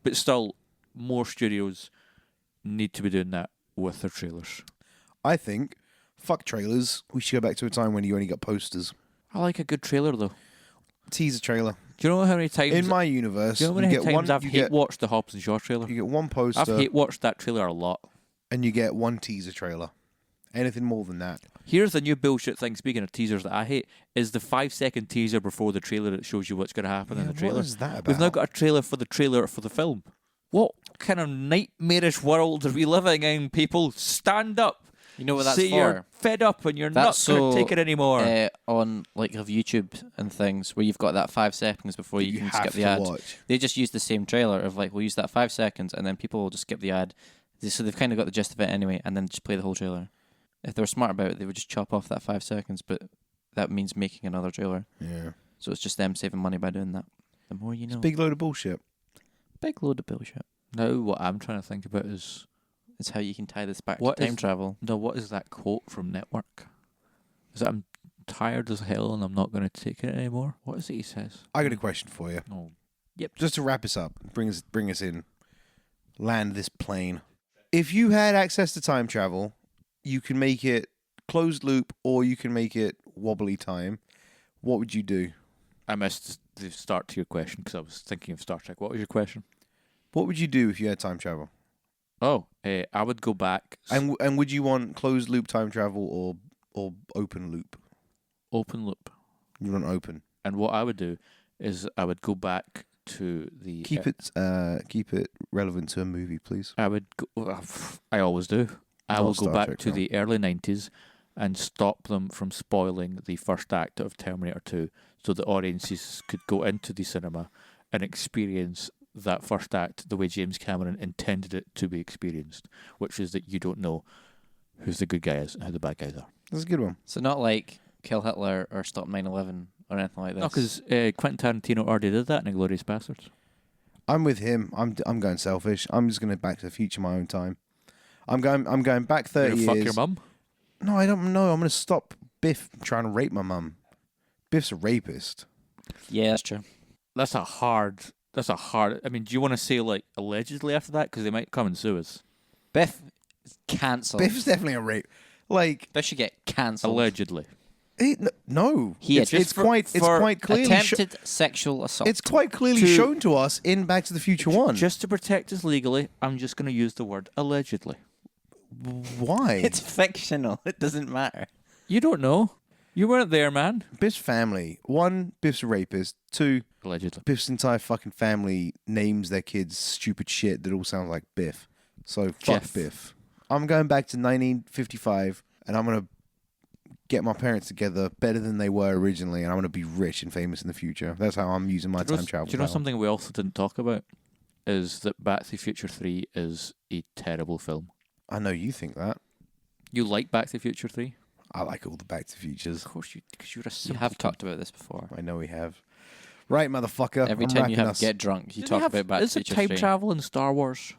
But still, more studios need to be doing that with their trailers. I think, fuck trailers. We should go back to a time when you only got posters. I like a good trailer though. Teaser trailer. Do you know how many times In my universe, do you know how you many get times one. I've You hate get, watched the Hobbs and Shaw trailer? you get one I've poster, hate watched that trailer a lot. and you get one teaser trailer. Anything more than that, Here's the new bullshit thing. Speaking of teasers that I hate, is the 5-second teaser before the trailer that shows you what's going to happen in the trailer. What is that about? We've now got a trailer for the film. What kind of nightmarish world are we living in? People, stand up. You know what that's Say for? you're fed up and you're That's not going so, to take it anymore. On like of YouTube and things where you've got that 5 seconds before you can have skip the to ad. watch. They just use the same trailer of like, we'll use that 5 seconds and then people will just skip the ad. So they've kind of got the gist of it anyway and then just play the whole trailer. If they were smart about it, they would just chop off that 5 seconds, but that means making another trailer. Yeah, So it's just them saving money by doing that. The more you know. big load of bullshit. Big load of bullshit. Now what I'm trying to think about is It's how you can tie this back What to time is- travel. what is that quote from Network? Is that I'm tired as hell and I'm not going to take it anymore? What is it he says? I got a question for you. Oh, Just to wrap us up, bring us in, land this plane. If you had access to time travel, you can make it closed loop or you can make it wobbly time. What would you do? I missed the start to your question because I was thinking of Star Trek. What was your question? What would you do if you had time travel? Oh, I would go back. And would you want closed loop time travel or open loop? Open loop. You want open. And what I would do is I would go back to the Keep it relevant to a movie, please. I would go, I always do. I Not will go Star back Trek, to no. the early 90s and stop them from spoiling the first act of Terminator 2 so the audiences could go into the cinema and experience that first act the way James Cameron intended it to be experienced, which is that you don't know who's the good guy is and who the bad guys are. That's a good one. So not like Kill Hitler or Stop 9/11 or anything like this. No, because Quentin Tarantino already did that in Inglourious Bastards. I'm with him. I'm going selfish. I'm just going to Back to the Future my own time. I'm going back 30 You're gonna years. fuck your mum? No, I don't know. I'm going to stop Biff trying to rape my mum. Biff's a rapist. Yeah, that's true. That's a hard. I mean, do you want to say like allegedly after that? Because they might come and sue us. Biff is cancelled. Biff's definitely a rape. Like Biff should get cancelled. Allegedly. no, He it's, is. it's quite clearly attempted sexual assault. it's quite clearly To- shown to us in Back to the Future 1. Just to protect us legally, I'm just going to use the word allegedly. Why? It's fictional. It doesn't matter. You don't know. You weren't there, man. Biff's family. 1, Biff's a rapist. 2, Allegedly. Biff's entire fucking family names their kids stupid shit that all sounds like Biff. So fuck Jeff. Biff. I'm going back to 1955 and I'm going to get my parents together better than they were originally and I'm going to be rich and famous in the future. That's how I'm using my time travel. Do you know power. something we also didn't talk about? Is that Back to the Future 3 is a terrible film. I know you think that. You like Back to the Future 3? I like all the Back to the Futures. Of course you, because you're a You have talked about this before. I know we have. Right, motherfucker. Every I'm time you wrapping have us. get drunk, you talk about Back Is to there the Future time 3. travel in Star Wars?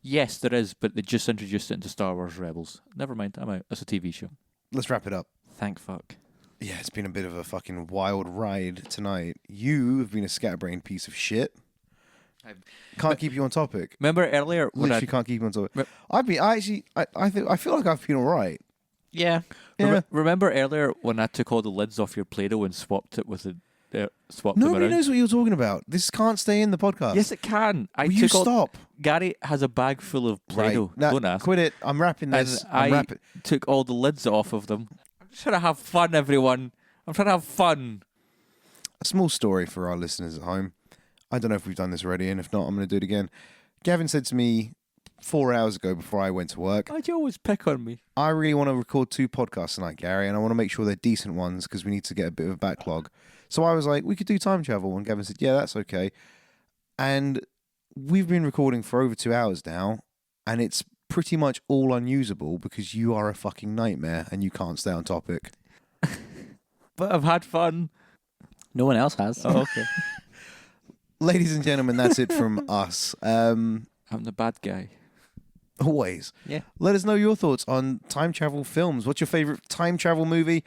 Yes, there is, but they just introduced it into Star Wars Rebels. Never mind, I'm out. It's a TV show. Let's wrap it up. Thank fuck. Yeah, it's been a bit of a fucking wild ride tonight. You have been a scatterbrained piece of shit. Can't keep you on topic. Remember earlier when Literally can't keep you on topic. I feel like I've been all right. Yeah. Yeah. Remember earlier when I took all the lids off your Play-Doh and swapped it with swapped them Nobody around? knows what you're talking about. This can't stay in the podcast. Yes, it can. Will you stop? Gary has a bag full of Play-Doh. Nah, Don't ask. quit it. I'm wrapping this. And I took all the lids off of them. I'm just trying to have fun, everyone. I'm trying to have fun. A small story for our listeners at home. I don't know if we've done this already, and if not, I'm going to do it again. Gavin said to me 4 hours ago before I went to work, Why'd you always pick on me? I really want to record 2 podcasts tonight, Gary, and I want to make sure they're decent ones because we need to get a bit of a backlog. So I was like, we could do time travel. And Gavin said, yeah, that's okay. And we've been recording for over 2 hours now, and it's pretty much all unusable because you are a fucking nightmare and you can't stay on topic. But I've had fun. No one else has. Oh, okay. Ladies and gentlemen, that's it from us. I'm the bad guy. Always. Yeah. Let us know your thoughts on time travel films. What's your favorite time travel movie?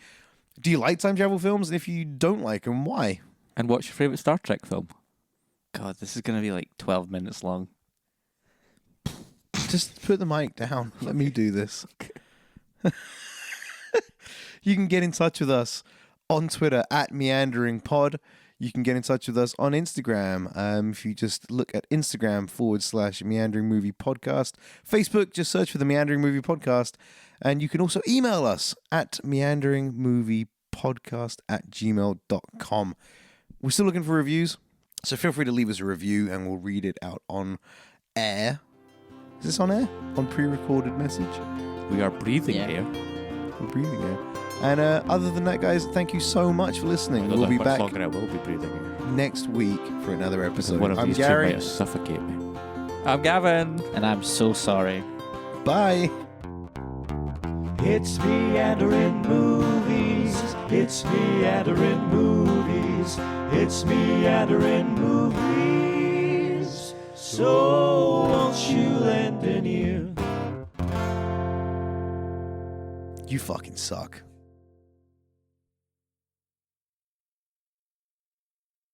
Do you like time travel films? And if you don't like them, why? And what's your favourite Star Trek film? God, this is going to be like 12 minutes long. Just put the mic down. Let me do this. You can get in touch with us on Twitter at meanderingpod. You can get in touch with us on Instagram. If you just look at Instagram /Meandering Movie Podcast. Facebook, just search for the Meandering Movie Podcast. And you can also email us at meanderingmoviepodcast@gmail.com. We're still looking for reviews, so feel free to leave us a review and we'll read it out on air. Is this on air? On pre-recorded message? We are breathing Yeah. air. We're breathing air. And other than that, guys, thank you so much for I listening. don't We'll know be how much back longer I will be breathing air. next week for another Because episode. one of I'm these two Gary. might suffocate me. I'm Gavin. And I'm so sorry. Bye. It's meandering movies. It's meandering movies. It's meandering movies. So won't you lend an ear? You fucking suck.